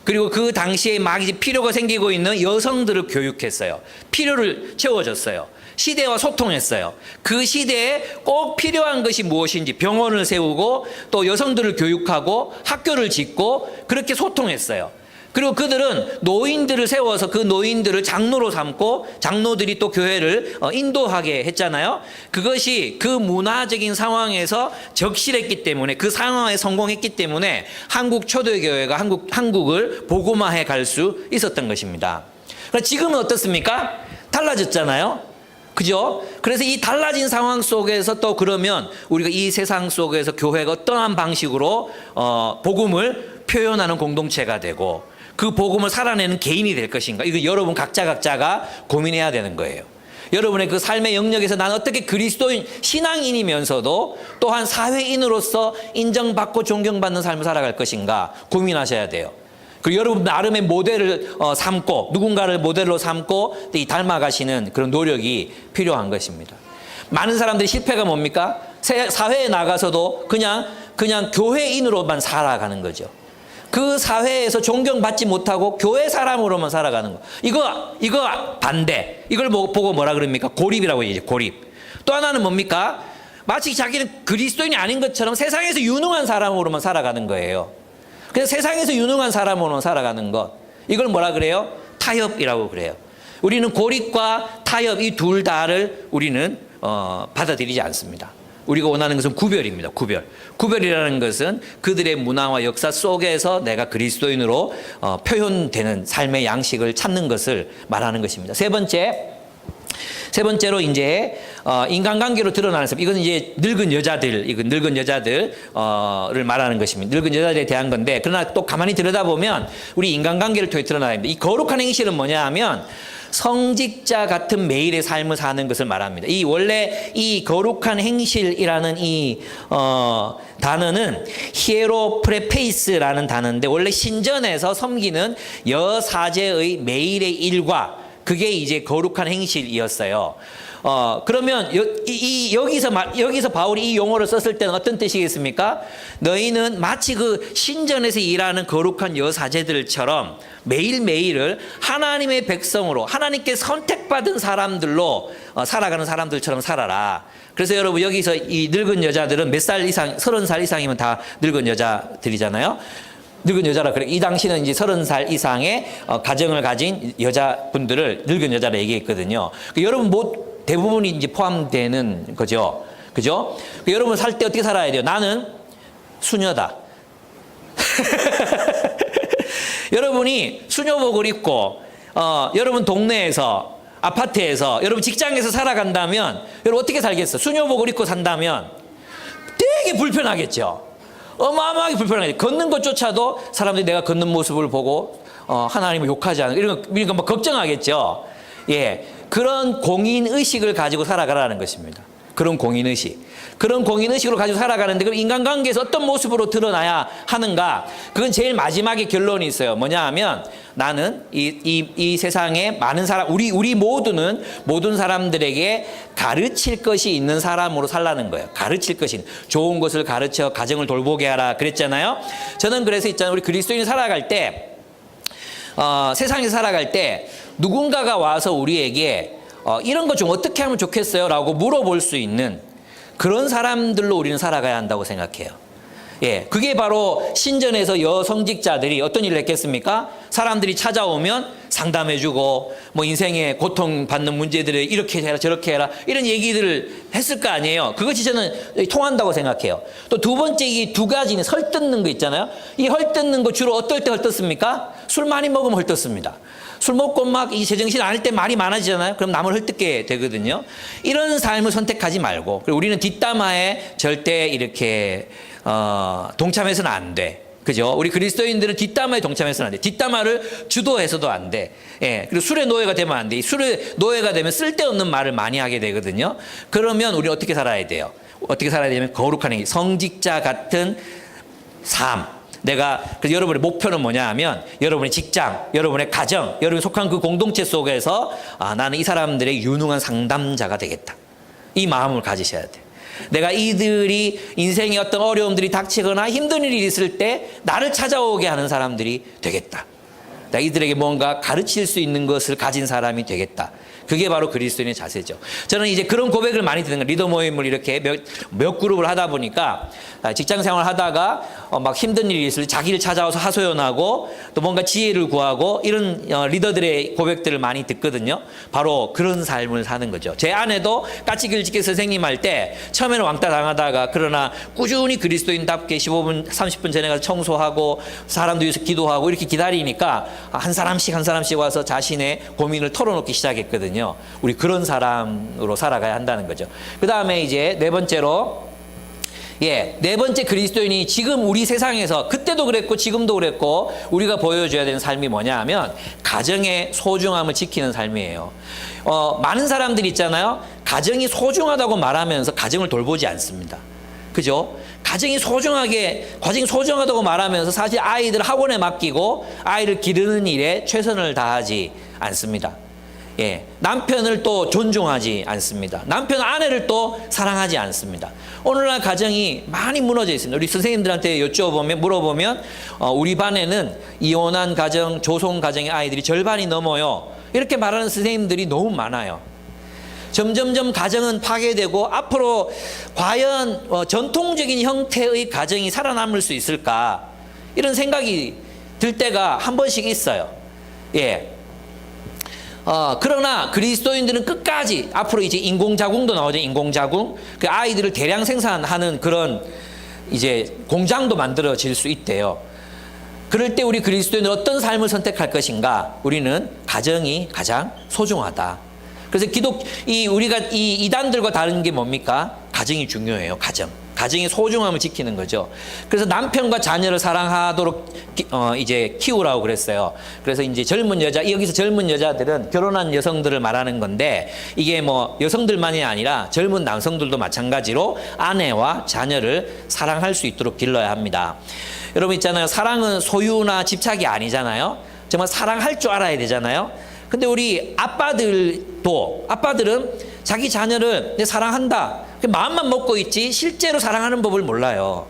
그리고 그 당시에 막 이제 필요가 생기고 있는 여성들을 교육했어요. 필요를 채워줬어요. 시대와 소통했어요. 그 시대에 꼭 필요한 것이 무엇인지 병원을 세우고 또 여성들을 교육하고 학교를 짓고 그렇게 소통했어요. 그리고 그들은 노인들을 세워서 그 노인들을 장로로 삼고 장로들이 또 교회를 인도하게 했잖아요. 그것이 그 문화적인 상황에서 적실했기 때문에, 그 상황에 성공했기 때문에 한국 초대교회가 한국을 복음화해 갈 수 있었던 것입니다. 그러나 지금은 어떻습니까? 달라졌잖아요. 그죠? 그래서 이 달라진 상황 속에서 또 그러면 우리가 이 세상 속에서 교회가 어떠한 방식으로 복음을 표현하는 공동체가 되고 그 복음을 살아내는 개인이 될 것인가? 이거 여러분 각자가 고민해야 되는 거예요. 여러분의 그 삶의 영역에서 나는 어떻게 그리스도인, 신앙인이면서도 또한 사회인으로서 인정받고 존경받는 삶을 살아갈 것인가 고민하셔야 돼요. 그리고 여러분 나름의 모델을 삼고, 누군가를 모델로 삼고 닮아가시는 그런 노력이 필요한 것입니다. 많은 사람들이 실패가 뭡니까? 사회에 나가서도 그냥 교회인으로만 살아가는 거죠. 그 사회에서 존경받지 못하고 교회 사람으로만 살아가는 거. 이거 반대. 이걸 보고 뭐라 그럽니까? 고립이라고 얘기하죠. 고립. 또 하나는 뭡니까? 마치 자기는 그리스도인이 아닌 것처럼 세상에서 유능한 사람으로만 살아가는 거예요. 그래서 세상에서 유능한 사람으로만 살아가는 것. 이걸 뭐라 그래요? 타협이라고 그래요. 우리는 고립과 타협 이 둘 다를 우리는 받아들이지 않습니다. 우리가 원하는 것은 구별입니다. 구별이라는 것은 그들의 문화와 역사 속에서 내가 그리스도인으로 표현되는 삶의 양식을 찾는 것을 말하는 것입니다. 세 세 번째로 이제 인간관계로 드러나는 삶. 이건 이제 늙은 여자들을 말하는 것입니다. 늙은 여자들에 대한 건데, 그러나 또 가만히 들여다보면 우리 인간관계를 통해 드러나야 됩니다. 이 거룩한 행실은 뭐냐 하면 성직자 같은 매일의 삶을 사는 것을 말합니다. 원래 이 거룩한 행실이라는 단어는 히에로프레페이스라는 단어인데, 원래 신전에서 섬기는 여사제의 매일의 일과, 그게 이제 거룩한 행실이었어요. 그러면 여기서 바울이 이 용어를 썼을 때는 어떤 뜻이겠습니까? 너희는 마치 그 신전에서 일하는 거룩한 여사제들처럼 매일매일을 하나님의 백성으로, 하나님께 선택받은 사람들로 살아가는 사람들처럼 살아라. 그래서 여러분, 여기서 이 늙은 여자들은 몇 살 이상, 30살 이상이면 다 늙은 여자들이잖아요. 늙은 여자라 그래. 이 당시는 이제 30살 이상의 가정을 가진 여자분들을 늙은 여자라 얘기했거든요. 여러분 대부분이 이제 포함되는 거죠. 그죠? 여러분 살 때 어떻게 살아야 돼요? 나는 수녀다. 여러분이 수녀복을 입고, 여러분 동네에서, 아파트에서, 여러분 직장에서 살아간다면, 여러분 어떻게 살겠어? 수녀복을 입고 산다면 되게 불편하겠죠. 어마어마하게 불편하겠죠. 걷는 것조차도 사람들이 내가 걷는 모습을 보고, 하나님을 욕하지 않는, 이런 거 막 걱정하겠죠. 예. 그런 공인의식을 가지고 살아가라는 것입니다. 그런 공인의식으로 가지고 살아가는데, 그럼 인간관계에서 어떤 모습으로 드러나야 하는가? 그건 제일 마지막에 결론이 있어요. 뭐냐 하면, 나는 이 세상에 많은 사람, 우리 모든 사람들에게 가르칠 것이 있는 사람으로 살라는 거예요. 가르칠 것이 있는, 좋은 것을 가르쳐 가정을 돌보게 하라 그랬잖아요. 저는 그래서 있잖아요. 우리 그리스도인이 살아갈 때, 세상에서 살아갈 때 누군가가 와서 우리에게 이런 거 좀 어떻게 하면 좋겠어요? 라고 물어볼 수 있는 그런 사람들로 우리는 살아가야 한다고 생각해요. 예, 그게 바로 신전에서 여성직자들이 어떤 일을 했겠습니까? 사람들이 찾아오면 상담해주고, 인생에 고통받는 문제들을 이렇게 해라 저렇게 해라 이런 얘기들을 했을 거 아니에요. 그것이 저는 통한다고 생각해요. 또 두 번째, 이 두 가지는 헐뜯는 거 있잖아요. 이 헐뜯는 거 주로 어떨 때 헐뜯습니까? 술 많이 먹으면 헐뜯습니다. 술 먹고 막 이 제정신 아닐 때 말이 많아지잖아요. 그럼 남을 헐뜯게 되거든요. 이런 삶을 선택하지 말고, 그리고 우리는 뒷담화에 절대 이렇게 동참해서는 안 돼. 그죠? 우리 그리스도인들은 뒷담화에 동참해서는 안 돼. 뒷담화를 주도해서도 안 돼. 예. 그리고 술의 노예가 되면 안 돼. 술의 노예가 되면 쓸데없는 말을 많이 하게 되거든요. 그러면 우리 어떻게 살아야 돼요? 어떻게 살아야 되냐면 거룩한 행위, 성직자 같은 삶. 그래서 여러분의 목표는 뭐냐 하면, 여러분의 직장, 여러분의 가정, 여러분이 속한 그 공동체 속에서 나는 이 사람들의 유능한 상담자가 되겠다. 이 마음을 가지셔야 돼요. 내가 이들이 인생에 어떤 어려움들이 닥치거나 힘든 일이 있을 때 나를 찾아오게 하는 사람들이 되겠다. 내가 이들에게 뭔가 가르칠 수 있는 것을 가진 사람이 되겠다. 그게 바로 그리스도인의 자세죠. 저는 이제 그런 고백을 많이 듣는 거예요. 리더 모임을 이렇게 몇 그룹을 하다 보니까 직장 생활을 하다가 막 힘든 일이 있을 때 자기를 찾아와서 하소연하고 또 뭔가 지혜를 구하고 이런 리더들의 고백들을 많이 듣거든요. 바로 그런 삶을 사는 거죠. 제 아내도 까치길집게 선생님 할 때 처음에는 왕따 당하다가, 그러나 꾸준히 그리스도인답게 15분 30분 전에 가서 청소하고 사람들 위해서 기도하고 이렇게 기다리니까 한 사람씩 와서 자신의 고민을 털어놓기 시작했거든요. 우리 그런 사람으로 살아가야 한다는 거죠. 그 다음에 이제 네 번째 그리스도인이 지금 우리 세상에서, 그때도 그랬고 지금도 그랬고 우리가 보여줘야 되는 삶이 뭐냐 하면 가정의 소중함을 지키는 삶이에요. 많은 사람들이 있잖아요. 가정이 소중하다고 말하면서 가정을 돌보지 않습니다. 그죠? 가정이 소중하다고 말하면서 사실 아이들 학원에 맡기고 아이를 기르는 일에 최선을 다하지 않습니다. 예, 남편을 또 존중하지 않습니다. 남편 아내를 또 사랑하지 않습니다. 오늘날 가정이 많이 무너져 있습니다. 우리 선생님들한테 물어보면 우리 반에는 이혼한 가정, 조성 가정의 아이들이 절반이 넘어요. 이렇게 말하는 선생님들이 너무 많아요. 점점점 가정은 파괴되고 앞으로 과연 전통적인 형태의 가정이 살아남을 수 있을까, 이런 생각이 들 때가 한 번씩 있어요. 예. 그러나 그리스도인들은 끝까지, 앞으로 이제 인공자궁도 나오죠. 인공자궁. 그 아이들을 대량 생산하는 그런 이제 공장도 만들어질 수 있대요. 그럴 때 우리 그리스도인은 어떤 삶을 선택할 것인가? 우리는 가정이 가장 소중하다. 그래서 우리가 이 이단들과 다른 게 뭡니까? 가정이 중요해요. 가정의 소중함을 지키는 거죠. 그래서 남편과 자녀를 사랑하도록 이제 키우라고 그랬어요. 그래서 이제 여기서 젊은 여자들은 결혼한 여성들을 말하는 건데, 이게 뭐 여성들만이 아니라 젊은 남성들도 마찬가지로 아내와 자녀를 사랑할 수 있도록 길러야 합니다. 여러분 있잖아요. 사랑은 소유나 집착이 아니잖아요. 정말 사랑할 줄 알아야 되잖아요. 근데 우리 아빠들은 자기 자녀를 사랑한다, 마음만 먹고 있지 실제로 사랑하는 법을 몰라요.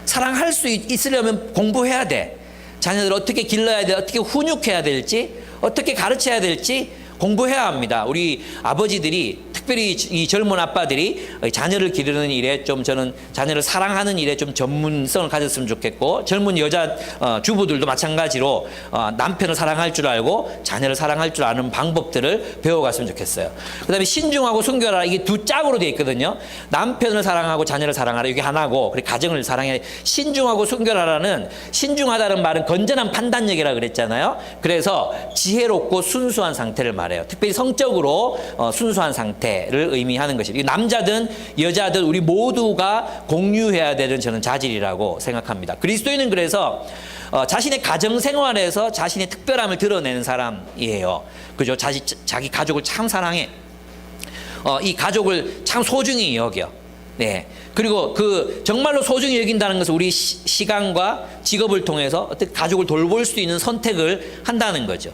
사랑할 수 있으려면 공부해야 돼. 자녀들을 어떻게 길러야 돼, 어떻게 훈육해야 될지, 어떻게 가르쳐야 될지 공부해야 합니다. 우리 아버지들이, 특별히 이 젊은 아빠들이 자녀를 기르는 일에 좀, 저는 자녀를 사랑하는 일에 좀 전문성을 가졌으면 좋겠고, 젊은 여자 주부들도 마찬가지로 남편을 사랑할 줄 알고 자녀를 사랑할 줄 아는 방법들을 배워갔으면 좋겠어요. 그 다음에 신중하고 순결하라, 이게 두 짝으로 되어 있거든요. 남편을 사랑하고 자녀를 사랑하라, 이게 하나고, 그리고 가정을 사랑해. 신중하고 순결하라는, 신중하다는 말은 건전한 판단력이라 그랬잖아요. 그래서 지혜롭고 순수한 상태를 말해요. 특별히 성적으로 순수한 상태를 의미하는 것이죠. 남자든 여자든 우리 모두가 공유해야 되는 저는 자질이라고 생각합니다. 그리스도인은 그래서 자신의 가정 생활에서 자신의 특별함을 드러내는 사람이에요. 그죠? 자기 가족을 참 사랑해. 이 가족을 참 소중히 여겨. 네. 그리고 정말로 소중히 여긴다는 것은 우리 시간과 직업을 통해서 어떻게 가족을 돌볼 수 있는 선택을 한다는 거죠.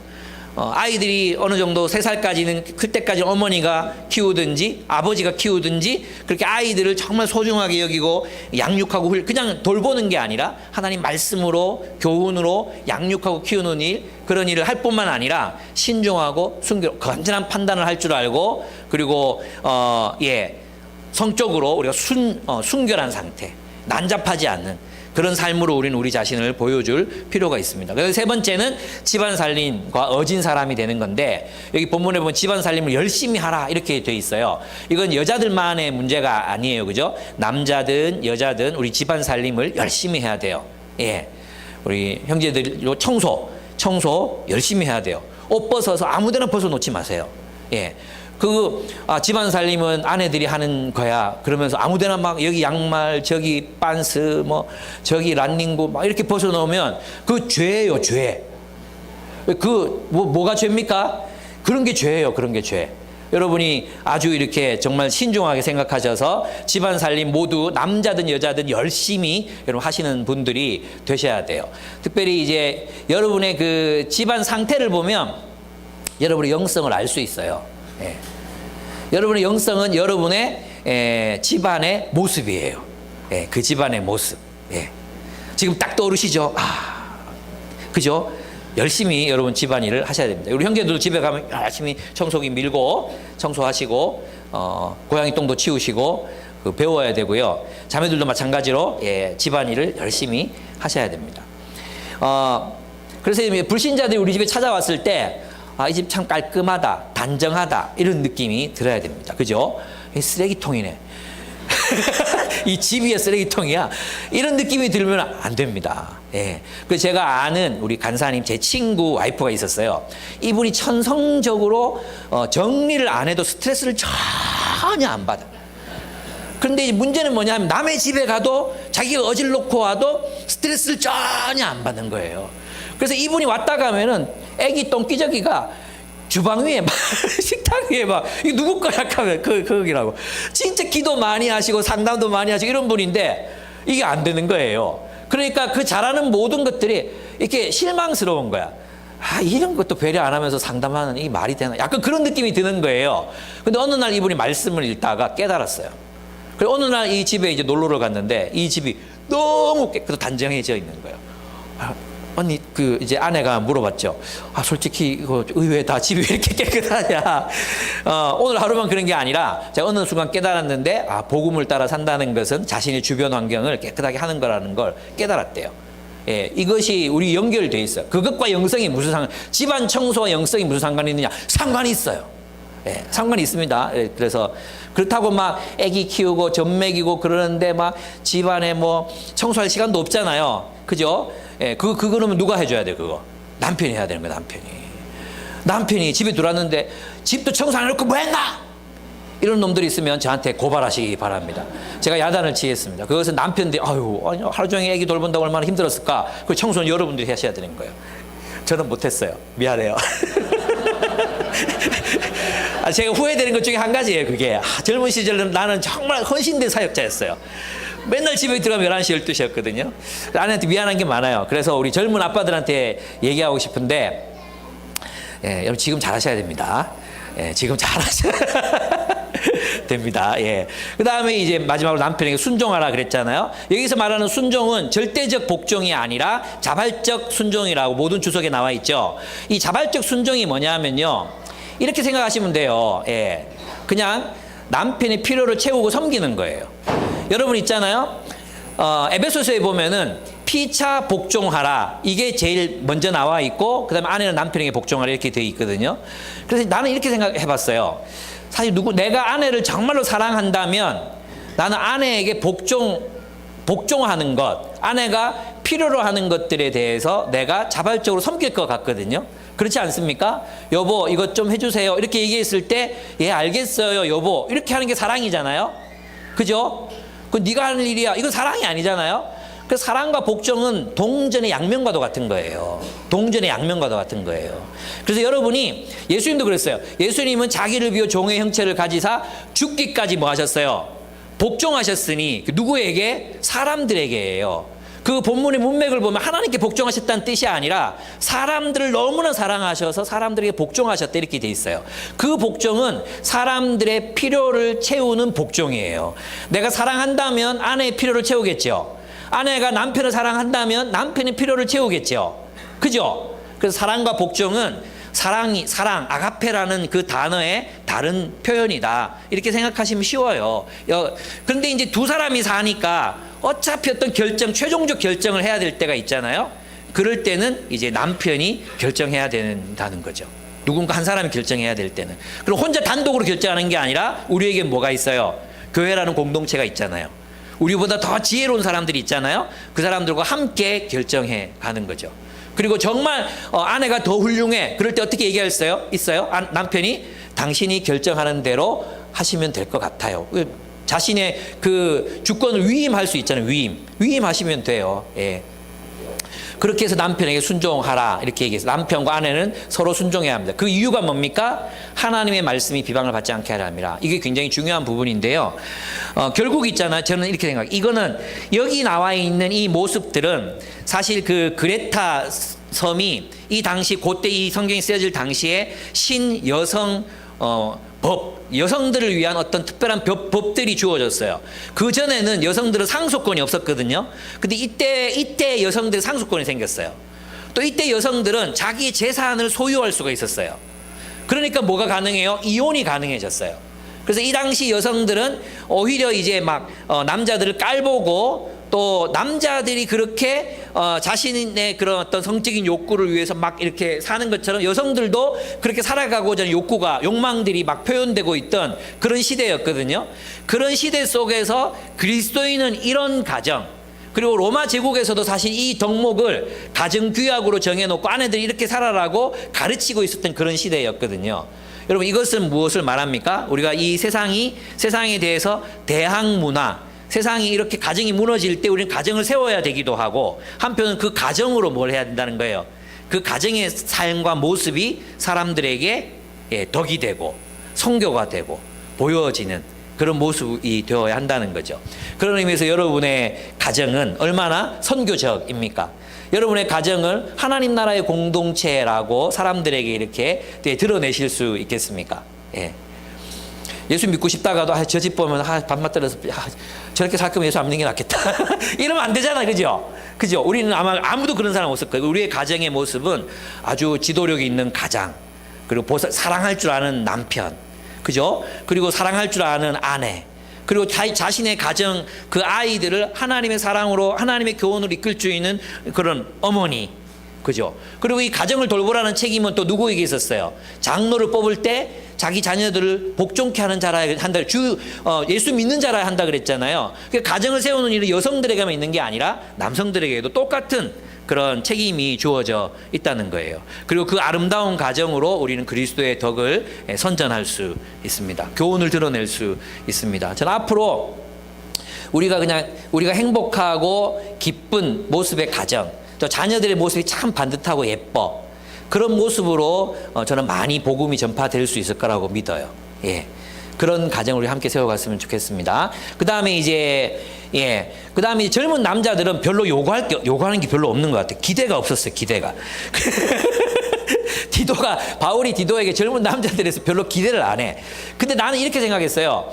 아이들이 어느 정도 3살까지는, 그때까지는 어머니가 키우든지 아버지가 키우든지 그렇게 아이들을 정말 소중하게 여기고 양육하고 그냥 돌보는 게 아니라 하나님 말씀으로, 교훈으로 양육하고 키우는 일, 그런 일을 할 뿐만 아니라 신중하고 건전한 판단을 할 줄 알고, 그리고 성적으로 우리가 순결한 상태, 난잡하지 않는 그런 삶으로 우리는 우리 자신을 보여줄 필요가 있습니다. 그래서 세 번째는 집안 살림과 어진 사람이 되는 건데, 여기 본문에 보면 집안 살림을 열심히 하라 이렇게 돼 있어요. 이건 여자들만의 문제가 아니에요. 그죠? 남자든 여자든 우리 집안 살림을 열심히 해야 돼요. 예. 우리 형제들 청소 열심히 해야 돼요. 옷 벗어서 아무데나 벗어놓지 마세요. 예. 집안 살림은 아내들이 하는 거야. 그러면서 아무데나 막 여기 양말, 저기 빤스, 저기 란닝구 막 이렇게 벗어놓으면 그 죄예요, 죄. 뭐가 죄입니까? 그런 게 죄예요, 그런 게 죄. 여러분이 아주 이렇게 정말 신중하게 생각하셔서 집안 살림 모두 남자든 여자든 열심히 여러분 하시는 분들이 되셔야 돼요. 특별히 이제 여러분의 그 집안 상태를 보면 여러분의 영성을 알 수 있어요. 예. 여러분의 영성은 여러분의 집안의 모습이에요. 예, 그 집안의 모습. 예. 지금 딱 떠오르시죠? 그죠? 열심히 여러분 집안일을 하셔야 됩니다. 우리 형제들도 집에 가면 열심히 청소기 밀고 청소하시고 고양이 똥도 치우시고 배워야 되고요. 자매들도 마찬가지로 집안일을 열심히 하셔야 됩니다. 그래서 불신자들이 우리 집에 찾아왔을 때 이 집 참 깔끔하다, 단정하다 이런 느낌이 들어야 됩니다. 그죠? 쓰레기통이네. 이 집이 쓰레기통이야. 이런 느낌이 들면 안 됩니다. 예. 그래서 제가 아는 우리 간사님, 제 친구 와이프가 있었어요. 이분이 천성적으로 정리를 안 해도 스트레스를 전혀 안 받아. 그런데 문제는 뭐냐면 남의 집에 가도 자기가 어질놓고 와도 스트레스를 전혀 안 받는 거예요. 그래서 이분이 왔다 가면은 애기 똥기저귀가 주방 위에 막 식탁 위에 막 이거 누구 거야 하면 거기라고. 진짜 기도 많이 하시고 상담도 많이 하시고 이런 분인데 이게 안 되는 거예요. 그러니까 그 잘하는 모든 것들이 이렇게 실망스러운 거야. 이런 것도 배려 안 하면서 상담하는 이 말이 되나? 약간 그런 느낌이 드는 거예요. 근데 어느 날 이분이 말씀을 읽다가 깨달았어요. 그리고 어느 날 이 집에 이제 놀러를 갔는데 이 집이 너무 깨끗하고 단정해져 있는 거예요. 언니, 이제 아내가 물어봤죠. 솔직히, 이거 의외에 다 집이 왜 이렇게 깨끗하냐. 오늘 하루만 그런 게 아니라, 제가 어느 순간 깨달았는데, 복음을 따라 산다는 것은 자신의 주변 환경을 깨끗하게 하는 거라는 걸 깨달았대요. 예, 이것이 우리 연결되어 있어요. 그것과 영성이 무슨 집안 청소와 영성이 무슨 상관이 있느냐? 상관이 있어요. 예, 상관이 있습니다. 예, 그래서, 그렇다고 막 애기 키우고 젖 먹이고 그러는데 막 집안에 청소할 시간도 없잖아요. 그죠? 예, 그거는 누가 해줘야 돼, 그거? 남편이 해야 되는 거야, 남편이. 남편이 집에 들어왔는데 집도 청소 안 해놓고 뭐 했나? 이런 놈들이 있으면 저한테 고발하시기 바랍니다. 제가 야단을 치겠습니다. 그것은 남편들이 아유 하루 종일 애기 돌본다고 얼마나 힘들었을까. 그 청소는 여러분들이 하셔야 되는 거예요. 저는 못했어요. 미안해요. 제가 후회되는 것 중에 한 가지예요. 그게 젊은 시절은 나는 정말 헌신된 사역자였어요. 맨날 집에 들어가면 11시 12시였거든요 아내한테 미안한 게 많아요. 그래서 우리 젊은 아빠들한테 얘기하고 싶은데 여러분 지금 잘하셔야 됩니다. 지금 잘하셔야 됩니다. 그 다음에 이제 마지막으로 남편에게 순종하라 그랬잖아요. 여기서 말하는 순종은 절대적 복종이 아니라 자발적 순종이라고 모든 주석에 나와 있죠. 이 자발적 순종이 뭐냐면요, 이렇게 생각하시면 돼요. 그냥 남편의 필요를 채우고 섬기는 거예요. 여러분 있잖아요. 에베소서에 보면은 피차 복종하라 이게 제일 먼저 나와 있고, 그 다음에 아내는 남편에게 복종하라 이렇게 되어 있거든요. 그래서 나는 이렇게 생각해 봤어요. 사실 내가 아내를 정말로 사랑한다면 나는 아내에게 복종하는 것, 아내가 필요로 하는 것들에 대해서 내가 자발적으로 섬길 것 같거든요. 그렇지 않습니까? 여보 이것 좀 해주세요 이렇게 얘기했을 때 예 알겠어요 여보 이렇게 하는 게 사랑이잖아요. 그죠? 그건 네가 하는 일이야. 이건 사랑이 아니잖아요. 그래서 사랑과 복종은 동전의 양면과도 같은 거예요. 동전의 양면과도 같은 거예요. 그래서 여러분이, 예수님도 그랬어요. 예수님은 자기를 비워 종의 형체를 가지사 죽기까지 뭐 하셨어요? 복종하셨으니 누구에게? 사람들에게예요. 그 본문의 문맥을 보면 하나님께 복종하셨다는 뜻이 아니라 사람들을 너무나 사랑하셔서 사람들에게 복종하셨다 이렇게 돼 있어요. 그 복종은 사람들의 필요를 채우는 복종이에요. 내가 사랑한다면 아내의 필요를 채우겠죠. 아내가 남편을 사랑한다면 남편의 필요를 채우겠죠. 그죠? 그래서 사랑과 복종은 사랑, 아가페라는 그 단어의 다른 표현이다. 이렇게 생각하시면 쉬워요. 그런데 이제 두 사람이 사니까 어차피 어떤 최종적 결정을 해야 될 때가 있잖아요. 그럴 때는 이제 남편이 결정해야 된다는 거죠. 누군가 한 사람이 결정해야 될 때는. 그럼 혼자 단독으로 결정하는 게 아니라 우리에겐 뭐가 있어요? 교회라는 공동체가 있잖아요. 우리보다 더 지혜로운 사람들이 있잖아요. 그 사람들과 함께 결정해 가는 거죠. 그리고 정말 아내가 더 훌륭해. 그럴 때 어떻게 얘기했어요? 남편이 당신이 결정하는 대로 하시면 될 것 같아요. 자신의 그 주권을 위임할 수 있잖아요. 위임하시면 돼요. 그렇게 해서 남편에게 순종하라 이렇게 얘기해서 남편과 아내는 서로 순종해야 합니다. 그 이유가 뭡니까? 하나님의 말씀이 비방을 받지 않게 하려 합니다. 이게 굉장히 중요한 부분인데요. 결국 있잖아요. 저는 이렇게 생각해요. 이거는 여기 나와 있는 이 모습들은 사실 그 그레타 섬이 이 당시 그때 이 성경이 쓰여질 당시에 신여성 여성들을 위한 어떤 특별한 법들이 주어졌어요. 그 전에는 여성들은 상속권이 없었거든요. 근데 이때 여성들의 상속권이 생겼어요. 또 이때 여성들은 자기 재산을 소유할 수가 있었어요. 그러니까 뭐가 가능해요? 이혼이 가능해졌어요. 그래서 이 당시 여성들은 오히려 이제 막 남자들을 깔보고 또 남자들이 그렇게 자신의 그런 어떤 성적인 욕구를 위해서 막 이렇게 사는 것처럼 여성들도 그렇게 살아가고자 하는 욕망들이 막 표현되고 있던 그런 시대였거든요. 그런 시대 속에서 그리스도인은 이런 가정, 그리고 로마 제국에서도 사실 이 덕목을 가정규약으로 정해놓고 아내들이 이렇게 살아라고 가르치고 있었던 그런 시대였거든요. 여러분 이것은 무엇을 말합니까? 우리가 이 세상에 대해서 대항문화, 세상이 이렇게 가정이 무너질 때 우리는 가정을 세워야 되기도 하고, 한편은 그 가정으로 뭘 해야 된다는 거예요. 그 가정의 삶과 모습이 사람들에게 덕이 되고 선교가 되고 보여지는 그런 모습이 되어야 한다는 거죠. 그런 의미에서 여러분의 가정은 얼마나 선교적입니까? 여러분의 가정을 하나님 나라의 공동체라고 사람들에게 이렇게 드러내실 수 있겠습니까? 예수 믿고 싶다가도 저 집 보면 밥맛 떨어서 저렇게 살 거면 예수 안 믿는 게 낫겠다. 이러면 안 되잖아요. 그죠? 우리는 아마 아무도 그런 사람 없을 거예요. 우리의 가정의 모습은 아주 지도력이 있는 가장, 그리고 사랑할 줄 아는 남편, 그죠? 그리고 사랑할 줄 아는 아내, 그리고 자신의 가정, 그 아이들을 하나님의 사랑으로, 하나님의 교훈으로 이끌 수 있는 그런 어머니, 그죠? 그리고 이 가정을 돌보라는 책임은 또 누구에게 있었어요? 장로를 뽑을 때 자기 자녀들을 복종케 하는 자라 한다. 예수 믿는 자라 한다 그랬잖아요. 가정을 세우는 일은 여성들에게만 있는 게 아니라 남성들에게도 똑같은 그런 책임이 주어져 있다는 거예요. 그리고 그 아름다운 가정으로 우리는 그리스도의 덕을 선전할 수 있습니다. 교훈을 드러낼 수 있습니다. 저는 앞으로 우리가 행복하고 기쁜 모습의 가정, 또 자녀들의 모습이 참 반듯하고 예뻐, 그런 모습으로 저는 많이 복음이 전파될 수 있을 거라고 믿어요. 예. 그런 가정을 우리 함께 세워갔으면 좋겠습니다. 그 다음에 이제 젊은 남자들은 별로 요구하는 게 별로 없는 것 같아요. 기대가 없었어요. 기대가. 바울이 디도에게 젊은 남자들에서 별로 기대를 안 해. 근데 나는 이렇게 생각했어요.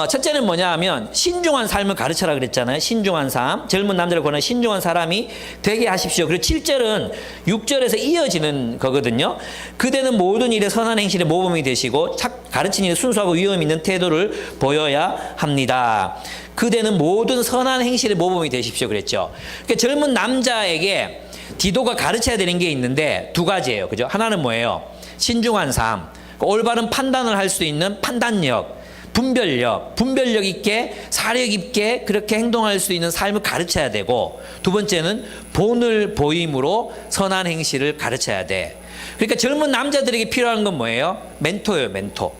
첫째는 뭐냐 하면 신중한 삶을 가르쳐라 그랬잖아요. 신중한 삶. 젊은 남자를 권하는 신중한 사람이 되게 하십시오. 그리고 7절은 6절에서 이어지는 거거든요. 그대는 모든 일에 선한 행실의 모범이 되시고 가르치는 일에 순수하고 위험 있는 태도를 보여야 합니다. 그대는 모든 선한 행실의 모범이 되십시오 그랬죠. 그러니까 젊은 남자에게 디도가 가르쳐야 되는 게 있는데 두 가지예요. 그죠? 하나는 뭐예요? 신중한 삶. 올바른 판단을 할 수 있는 판단력, 분별력 있게, 사력 있게 그렇게 행동할 수 있는 삶을 가르쳐야 되고, 두 번째는 본을 보임으로 선한 행실을 가르쳐야 돼. 그러니까 젊은 남자들에게 필요한 건 뭐예요? 멘토예요, 멘토.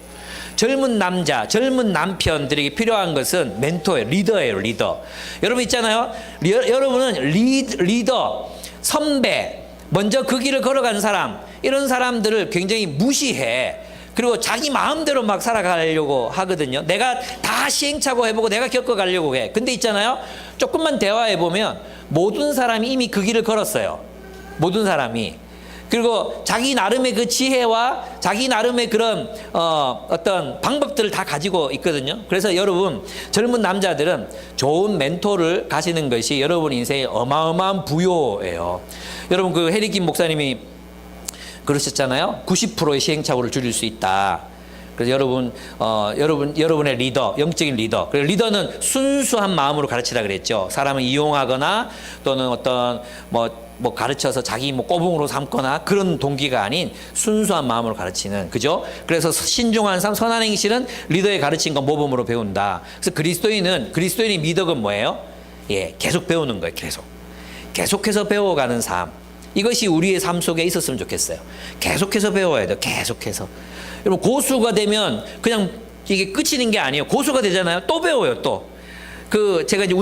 젊은 남자, 젊은 남편들에게 필요한 것은 멘토예요, 리더예요, 리더. 여러분 있잖아요. 여러분은 리더, 선배, 먼저 그 길을 걸어간 사람, 이런 사람들을 굉장히 무시해. 그리고 자기 마음대로 막 살아가려고 하거든요. 내가 다 시행착오 해보고 내가 겪어가려고 해. 근데 있잖아요. 조금만 대화해보면 모든 사람이 이미 그 길을 걸었어요. 모든 사람이. 그리고 자기 나름의 그 지혜와 자기 나름의 그런 어떤 방법들을 다 가지고 있거든요. 그래서 여러분, 젊은 남자들은 좋은 멘토를 가시는 것이 여러분 인생의 어마어마한 부요예요. 여러분, 그 해리킴 목사님이 그러셨잖아요. 90%의 시행착오를 줄일 수 있다. 그래서 여러분의 리더, 영적인 리더. 그리고 리더는 순수한 마음으로 가르치라 그랬죠. 사람을 이용하거나 또는 어떤 뭐 가르쳐서 자기 꼬붕으로 삼거나 그런 동기가 아닌 순수한 마음으로 가르치는, 그죠? 그래서 신중한 삶, 선한 행실은 리더의 가르친 건 모범으로 배운다. 그래서 그리스도인의 미덕은 뭐예요? 계속 배우는 거예요. 계속해서 배워가는 삶. 이것이 우리의 삶 속에 있었으면 좋겠어요. 계속해서 배워야 돼요. 계속해서. 여러분, 고수가 되면 그냥 이게 끝이는 게 아니에요. 고수가 되잖아요. 또 배워요, 또. 제가 이제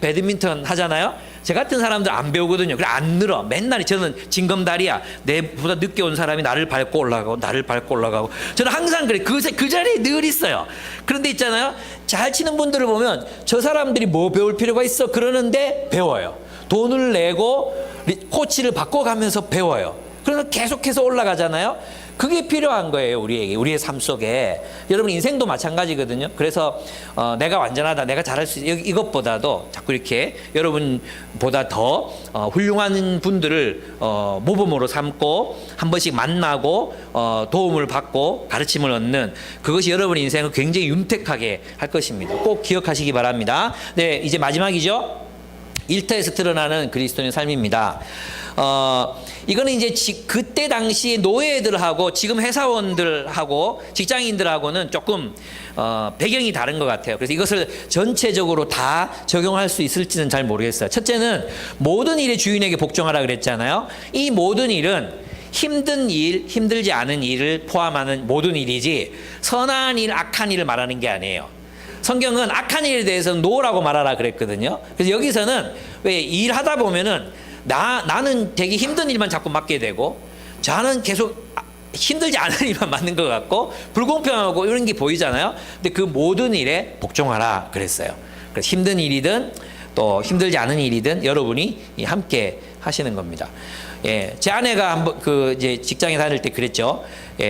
배드민턴 하잖아요. 제 같은 사람들 안 배우거든요. 그래, 안 늘어. 맨날 저는 징검다리야. 내보다 늦게 온 사람이 나를 밟고 올라가고. 저는 항상 그래. 그 자리에 늘 있어요. 그런데 있잖아요. 잘 치는 분들을 보면 저 사람들이 뭐 배울 필요가 있어? 그러는데 배워요. 돈을 내고 코치를 바꿔가면서 배워요. 그래서 계속해서 올라가잖아요. 그게 필요한 거예요, 우리에게, 우리의 삶 속에. 여러분 인생도 마찬가지거든요. 그래서 내가 완전하다, 내가 잘할 수 있다, 이것보다도 자꾸 이렇게 여러분보다 더 훌륭한 분들을 모범으로 삼고 한 번씩 만나고 도움을 받고 가르침을 얻는, 그것이 여러분 인생을 굉장히 윤택하게 할 것입니다. 꼭 기억하시기 바랍니다. 네, 이제 마지막이죠. 일터에서 드러나는 그리스도인의 삶입니다. 이거는 이제 그때 당시 노예들하고 지금 회사원들하고 직장인들하고는 조금 배경이 다른 것 같아요. 그래서 이것을 전체적으로 다 적용할 수 있을지는 잘 모르겠어요. 첫째는 모든 일의 주인에게 복종하라 그랬잖아요. 이 모든 일은 힘든 일, 힘들지 않은 일을 포함하는 모든 일이지 선한 일, 악한 일을 말하는 게 아니에요. 성경은 악한 일에 대해서는 노라고 말하라 그랬거든요. 그래서 여기서는 왜 일하다 보면은 나는 되게 힘든 일만 자꾸 맡게 되고 저는 계속 힘들지 않은 일만 맡는 것 같고 불공평하고 이런 게 보이잖아요. 근데 그 모든 일에 복종하라 그랬어요. 그래서 힘든 일이든 또 힘들지 않은 일이든 여러분이 함께 하시는 겁니다. 제 아내가 이제 직장에 다닐 때 그랬죠.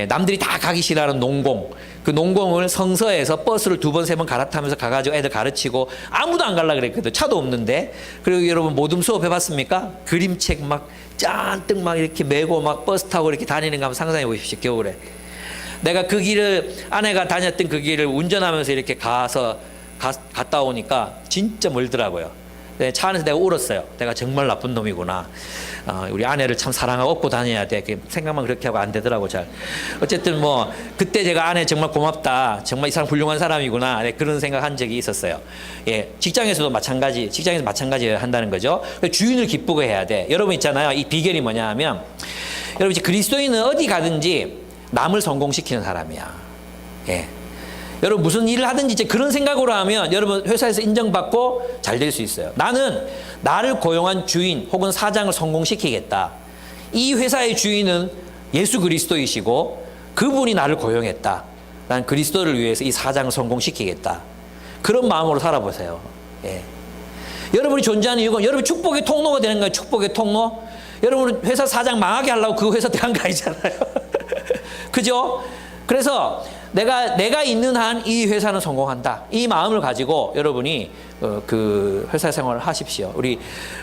남들이 다 가기 싫어하는 농공. 그 농공을 성서에서 버스를 2번, 3번 갈아타면서 가가지고 애들 가르치고 아무도 안 갈라 그랬거든. 차도 없는데. 그리고 여러분 모둠 수업 해봤습니까? 그림책 막 잔뜩 막 이렇게 메고 막 버스 타고 이렇게 다니는 거 한번 상상해 보십시오. 겨울에. 내가 아내가 다녔던 그 길을 운전하면서 이렇게 갔다 오니까 진짜 멀더라고요. 차 안에서 내가 울었어요. 내가 정말 나쁜 놈이구나. 우리 아내를 참 사랑하고 업고 다녀야 돼. 생각만 그렇게 하고 안 되더라고 잘. 어쨌든 뭐 그때 제가 아내 정말 고맙다. 정말 이 사람 훌륭한 사람이구나. 네, 그런 생각한 적이 있었어요. 예, 직장에서도 마찬가지. 직장에서 마찬가지 한다는 거죠. 주인을 기쁘게 해야 돼. 여러분 있잖아요. 이 비결이 뭐냐 하면 여러분 이제 그리스도인은 어디 가든지 남을 성공시키는 사람이야. 예. 여러분 무슨 일을 하든지 이제 그런 생각으로 하면 여러분 회사에서 인정받고 잘 될 수 있어요. 나는 나를 고용한 주인 혹은 사장을 성공시키겠다. 이 회사의 주인은 예수 그리스도이시고 그분이 나를 고용했다. 난 그리스도를 위해서 이 사장을 성공시키겠다. 그런 마음으로 살아보세요. 예. 여러분이 존재하는 이유가 여러분 축복의 통로가 되는 거예요. 축복의 통로. 여러분 회사 사장 망하게 하려고 그 회사 들어간 거 아니잖아요. 그죠? 그래서 내가 있는 한 이 회사는 성공한다. 이 마음을 가지고 여러분이 그 회사 생활을 하십시오.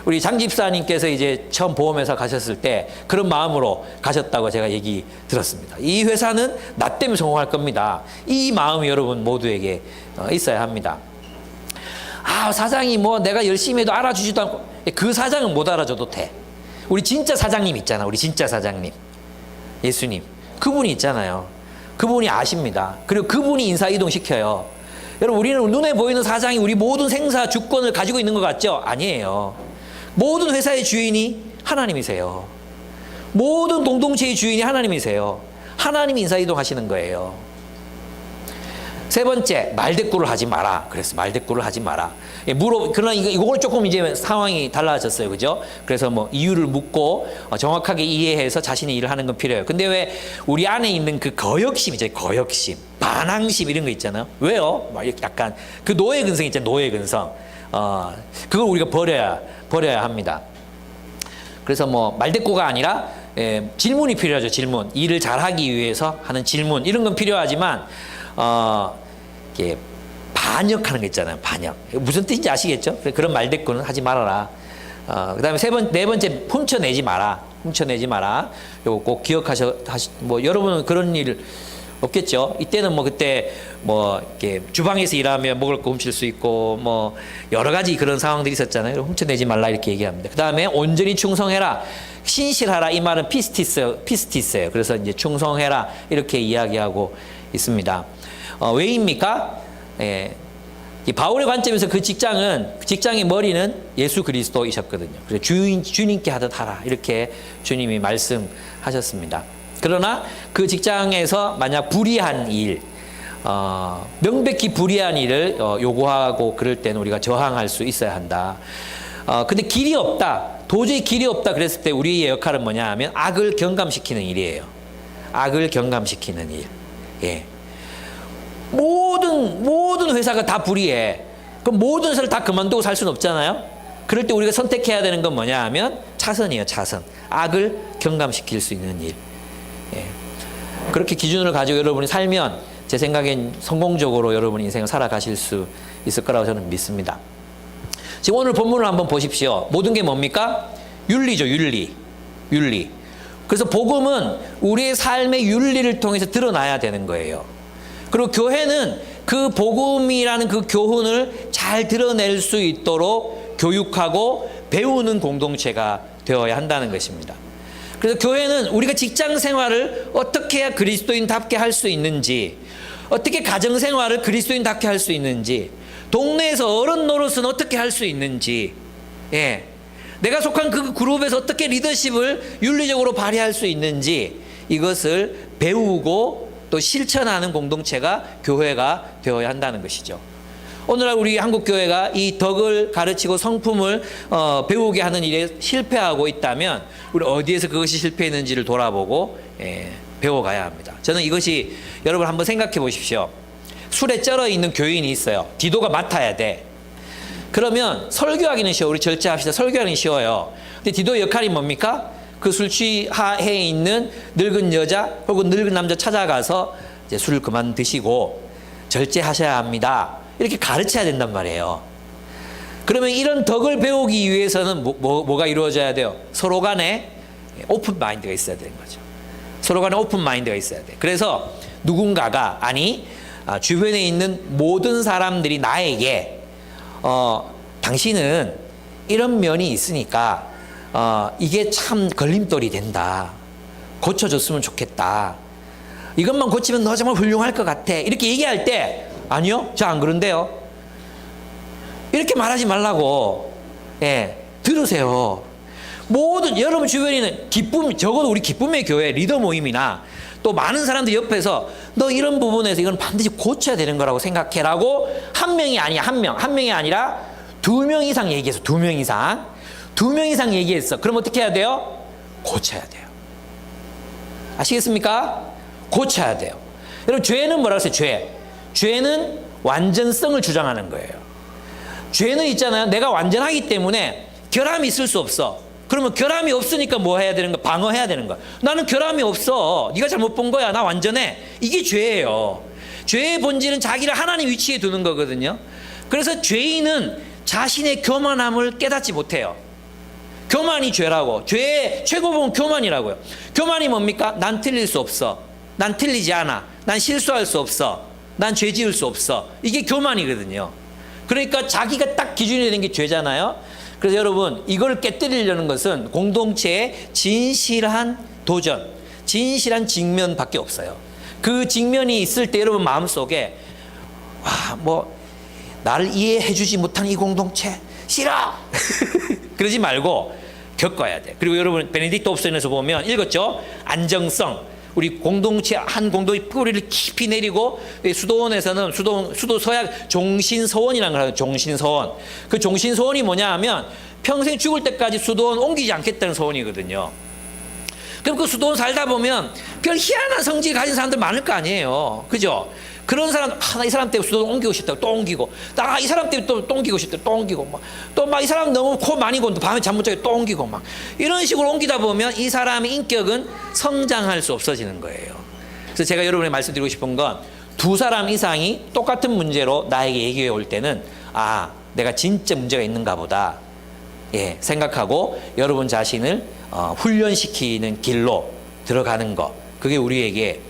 우리 장 집사님께서 이제 처음 보험회사 가셨을 때 그런 마음으로 가셨다고 제가 얘기 들었습니다. 이 회사는 나 때문에 성공할 겁니다. 이 마음이 여러분 모두에게 있어야 합니다. 사장이 뭐 내가 열심히 해도 알아주지도 않고 그 사장은 못 알아줘도 돼. 우리 진짜 사장님 있잖아. 우리 진짜 사장님. 예수님. 그분이 있잖아요. 그분이 아십니다. 그리고 그분이 인사이동 시켜요. 여러분 우리는 눈에 보이는 사장이 우리 모든 생사 주권을 가지고 있는 것 같죠? 아니에요. 모든 회사의 주인이 하나님이세요. 모든 공동체의 주인이 하나님이세요. 하나님이 인사이동 하시는 거예요. 세 번째, 말대꾸를 하지 마라. 그래서 말대꾸를 하지 마라. 그러나 이걸 조금 이제 상황이 달라졌어요. 그죠? 그래서 뭐 이유를 묻고 정확하게 이해해서 자신의 일을 하는 건 필요해요. 근데 왜 우리 안에 있는 그 거역심이죠. 거역심, 반항심 이런 거 있잖아요. 왜요? 약간 그 노예 근성 있잖아요. 노예 근성. 그걸 우리가 버려야 합니다. 그래서 뭐 말대꾸가 아니라 질문이 필요하죠. 질문. 일을 잘하기 위해서 하는 질문. 이런 건 필요하지만 이렇게 반역하는 거 있잖아요. 반역. 무슨 뜻인지 아시겠죠? 그런 말대꾸는 하지 말아라. 그 다음에 네 번째, 훔쳐내지 마라. 훔쳐내지 마라. 요거 꼭 뭐, 여러분은 그런 일 없겠죠? 이때는 뭐, 그때 뭐, 이렇게 주방에서 일하면 먹을 거 훔칠 수 있고, 뭐, 여러 가지 그런 상황들이 있었잖아요. 훔쳐내지 말라 이렇게 얘기합니다. 그 다음에 온전히 충성해라. 신실하라. 이 말은 피스티스예요. 그래서 이제 충성해라. 이렇게 이야기하고 있습니다. 왜입니까? 예. 이 바울의 관점에서 그 직장의 머리는 예수 그리스도이셨거든요. 그래서 주님께 하듯 하라. 이렇게 주님이 말씀하셨습니다. 그러나 그 직장에서 만약 불의한 일, 명백히 불의한 일을 요구하고 그럴 때는 우리가 저항할 수 있어야 한다. 근데 길이 없다. 도저히 길이 없다. 그랬을 때 우리의 역할은 뭐냐 하면 악을 경감시키는 일이에요. 악을 경감시키는 일. 예. 모든 회사가 다 불의해. 그럼 모든 회사를 다 그만두고 살 수는 없잖아요. 그럴 때 우리가 선택해야 되는 건 뭐냐 하면 차선이에요. 차선. 악을 경감시킬 수 있는 일. 예. 그렇게 기준을 가지고 여러분이 살면 제 생각엔 성공적으로 여러분 인생을 살아가실 수 있을 거라고 저는 믿습니다. 지금 오늘 본문을 한번 보십시오. 모든 게 뭡니까? 윤리죠. 윤리. 그래서 복음은 우리의 삶의 윤리를 통해서 드러나야 되는 거예요. 그리고 교회는 그 복음이라는 그 교훈을 잘 드러낼 수 있도록 교육하고 배우는 공동체가 되어야 한다는 것입니다. 그래서 교회는 우리가 직장 생활을 어떻게 해야 그리스도인답게 할 수 있는지, 어떻게 가정 생활을 그리스도인답게 할 수 있는지, 동네에서 어른 노릇은 어떻게 할 수 있는지, 예. 내가 속한 그 그룹에서 어떻게 리더십을 윤리적으로 발휘할 수 있는지 이것을 배우고 또 실천하는 공동체가 교회가 되어야 한다는 것이죠. 오늘날 우리 한국교회가 이 덕을 가르치고 성품을 배우게 하는 일에 실패하고 있다면 우리 어디에서 그것이 실패했는지를 돌아보고 배워가야 합니다. 저는 이것이 여러분 한번 생각해 보십시오. 술에 쩔어 있는 교인이 있어요. 디도가 맡아야 돼. 그러면 설교하기는 쉬워. 우리 절제합시다. 설교하기는 쉬워요. 근데 디도의 역할이 뭡니까? 그 술 취하에 있는 늙은 여자 혹은 늙은 남자 찾아가서 이제 술을 그만 드시고 절제하셔야 합니다. 이렇게 가르쳐야 된단 말이에요. 그러면 이런 덕을 배우기 위해서는 뭐가 이루어져야 돼요? 서로 간에 오픈 마인드가 있어야 되는 거죠. 서로 간에 오픈 마인드가 있어야 돼. 그래서 누군가가 주변에 있는 모든 사람들이 나에게 당신은 이런 면이 있으니까 이게 참 걸림돌이 된다. 고쳐줬으면 좋겠다. 이것만 고치면 너 정말 훌륭할 것 같아. 이렇게 얘기할 때 아니요, 저 안 그런데요. 이렇게 말하지 말라고. 예, 들으세요. 모든 여러분 주변에는 기쁨, 적어도 우리 기쁨의 교회 리더 모임이나 또 많은 사람들 옆에서 너 이런 부분에서 이건 반드시 고쳐야 되는 거라고 생각해라고 한 명이 아니야, 한 명이 아니라 2명 이상 얘기했어. 2명 이상 얘기했어. 그럼 어떻게 해야 돼요? 고쳐야 돼요. 아시겠습니까? 고쳐야 돼요. 여러분 죄는 뭐라고 했어요? 죄는 완전성을 주장하는 거예요. 죄는 있잖아요. 내가 완전하기 때문에 결함이 있을 수 없어. 그러면 결함이 없으니까 뭐 해야 되는 거야? 방어해야 되는 거야. 나는 결함이 없어. 네가 잘못 본 거야. 나 완전해. 이게 죄예요. 죄의 본질은 자기를 하나님 위치에 두는 거거든요. 그래서 죄인은 자신의 교만함을 깨닫지 못해요. 교만이 죄라고. 죄의 최고봉은 교만이라고요. 교만이 뭡니까? 난 틀릴 수 없어. 난 틀리지 않아. 난 실수할 수 없어. 난 죄 지을 수 없어. 이게 교만이거든요. 그러니까 자기가 딱 기준이 되는 게 죄잖아요. 그래서 여러분 이걸 깨뜨리려는 것은 공동체의 진실한 도전, 진실한 직면밖에 없어요. 그 직면이 있을 때 여러분 마음속에 뭐 나를 이해해 주지 못한 이 공동체 싫어. 그러지 말고 겪어야 돼. 그리고 여러분 베네딕트 옵션에서 보면 읽었죠? 안정성. 우리 공동체 한 공동의 뿌리를 깊이 내리고 수도원에서는 수도 서약 종신서원이라는 걸 하죠. 종신서원. 그 종신서원이 뭐냐 하면 평생 죽을 때까지 수도원 옮기지 않겠다는 서원이거든요. 그럼 그 수도원 살다 보면 별 희한한 성질 가진 사람들 많을 거 아니에요. 그죠? 그런 사람, 나 이 사람 때문에 수도원 옮기고 싶다고 또 옮기고, 나 이 사람 때문에 또 옮기고 싶다고 또 옮기고, 또 막 이 사람 너무 코 많이 고는데 밤에 잠 못 자게 또 옮기고 막 이런 식으로 옮기다 보면 이 사람의 인격은 성장할 수 없어지는 거예요. 그래서 제가 여러분에 말씀드리고 싶은 건 2사람 이상이 똑같은 문제로 나에게 얘기해 올 때는 내가 진짜 문제가 있는가 보다. 예, 생각하고 여러분 자신을 훈련시키는 길로 들어가는 것. 그게 우리에게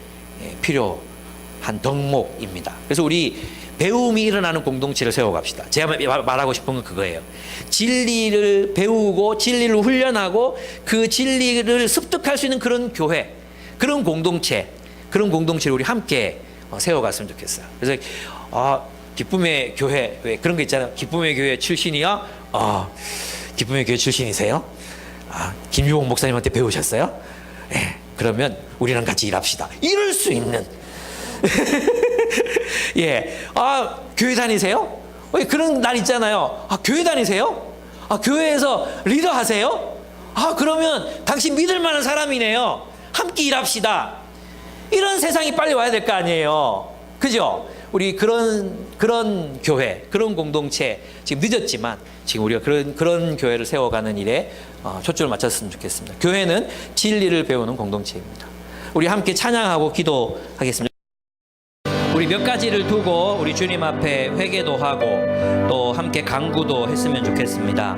필요한 덕목입니다. 그래서 우리 배움이 일어나는 공동체를 세워갑시다. 제가 말하고 싶은 건 그거예요. 진리를 배우고 진리를 훈련하고 그 진리를 습득할 수 있는 그런 교회, 그런 공동체를 우리 함께 세워갔으면 좋겠어요. 그래서 기쁨의 교회, 왜 그런 거 있잖아요. 기쁨의 교회 출신이요? 기쁨의 교회 출신이세요? 김유옥 목사님한테 배우셨어요? 네, 그러면 우리랑 같이 일합시다. 이럴 수 있는. 예, 교회 다니세요? 그런 날 있잖아요. 교회 다니세요? 교회에서 리더 하세요? 그러면 당신 믿을 만한 사람이네요. 함께 일합시다. 이런 세상이 빨리 와야 될 거 아니에요. 그죠? 우리 그런 교회, 그런 공동체 지금 늦었지만 지금 우리가 그런 교회를 세워가는 일에 초점을 맞췄으면 좋겠습니다. 교회는 진리를 배우는 공동체입니다. 우리 함께 찬양하고 기도하겠습니다. 우리 몇 가지를 두고 우리 주님 앞에 회개도 하고 또 함께 간구도 했으면 좋겠습니다.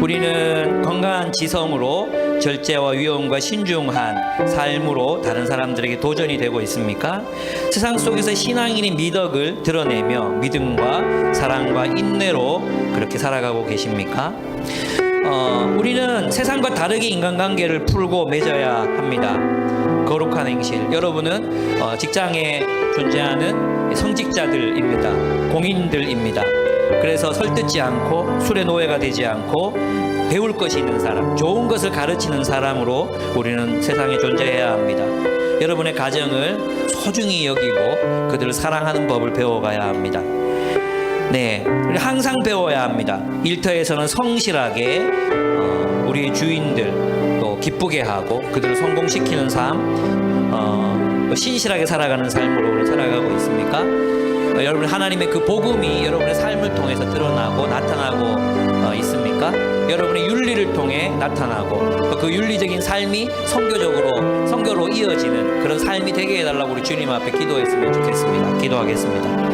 우리는 건강한 지성으로 절제와 위엄과 신중한 삶으로 다른 사람들에게 도전이 되고 있습니까? 세상 속에서 신앙인의 미덕을 드러내며 믿음과 사랑과 인내로 그렇게 살아가고 계십니까? 우리는 세상과 다르게 인간관계를 풀고 맺어야 합니다. 거룩한 행실. 여러분은 직장에 존재하는 성직자들입니다. 공인들입니다. 그래서 설득지 않고 술의 노예가 되지 않고 배울 것이 있는 사람, 좋은 것을 가르치는 사람으로 우리는 세상에 존재해야 합니다. 여러분의 가정을 소중히 여기고 그들을 사랑하는 법을 배워가야 합니다. 네, 항상 배워야 합니다. 일터에서는 성실하게 우리 주인들 또 기쁘게 하고 그들을 성공시키는 삶, 신실하게 살아가는 삶으로 우리 살아가고 있습니까? 여러분 하나님의 그 복음이 여러분의 삶을 통해서 드러나고 나타나고 있습니까? 여러분의 윤리를 통해 나타나고 또 그 윤리적인 삶이 선교로 이어지는 그런 삶이 되게 해달라고 우리 주님 앞에 기도했으면 좋겠습니다. 기도하겠습니다.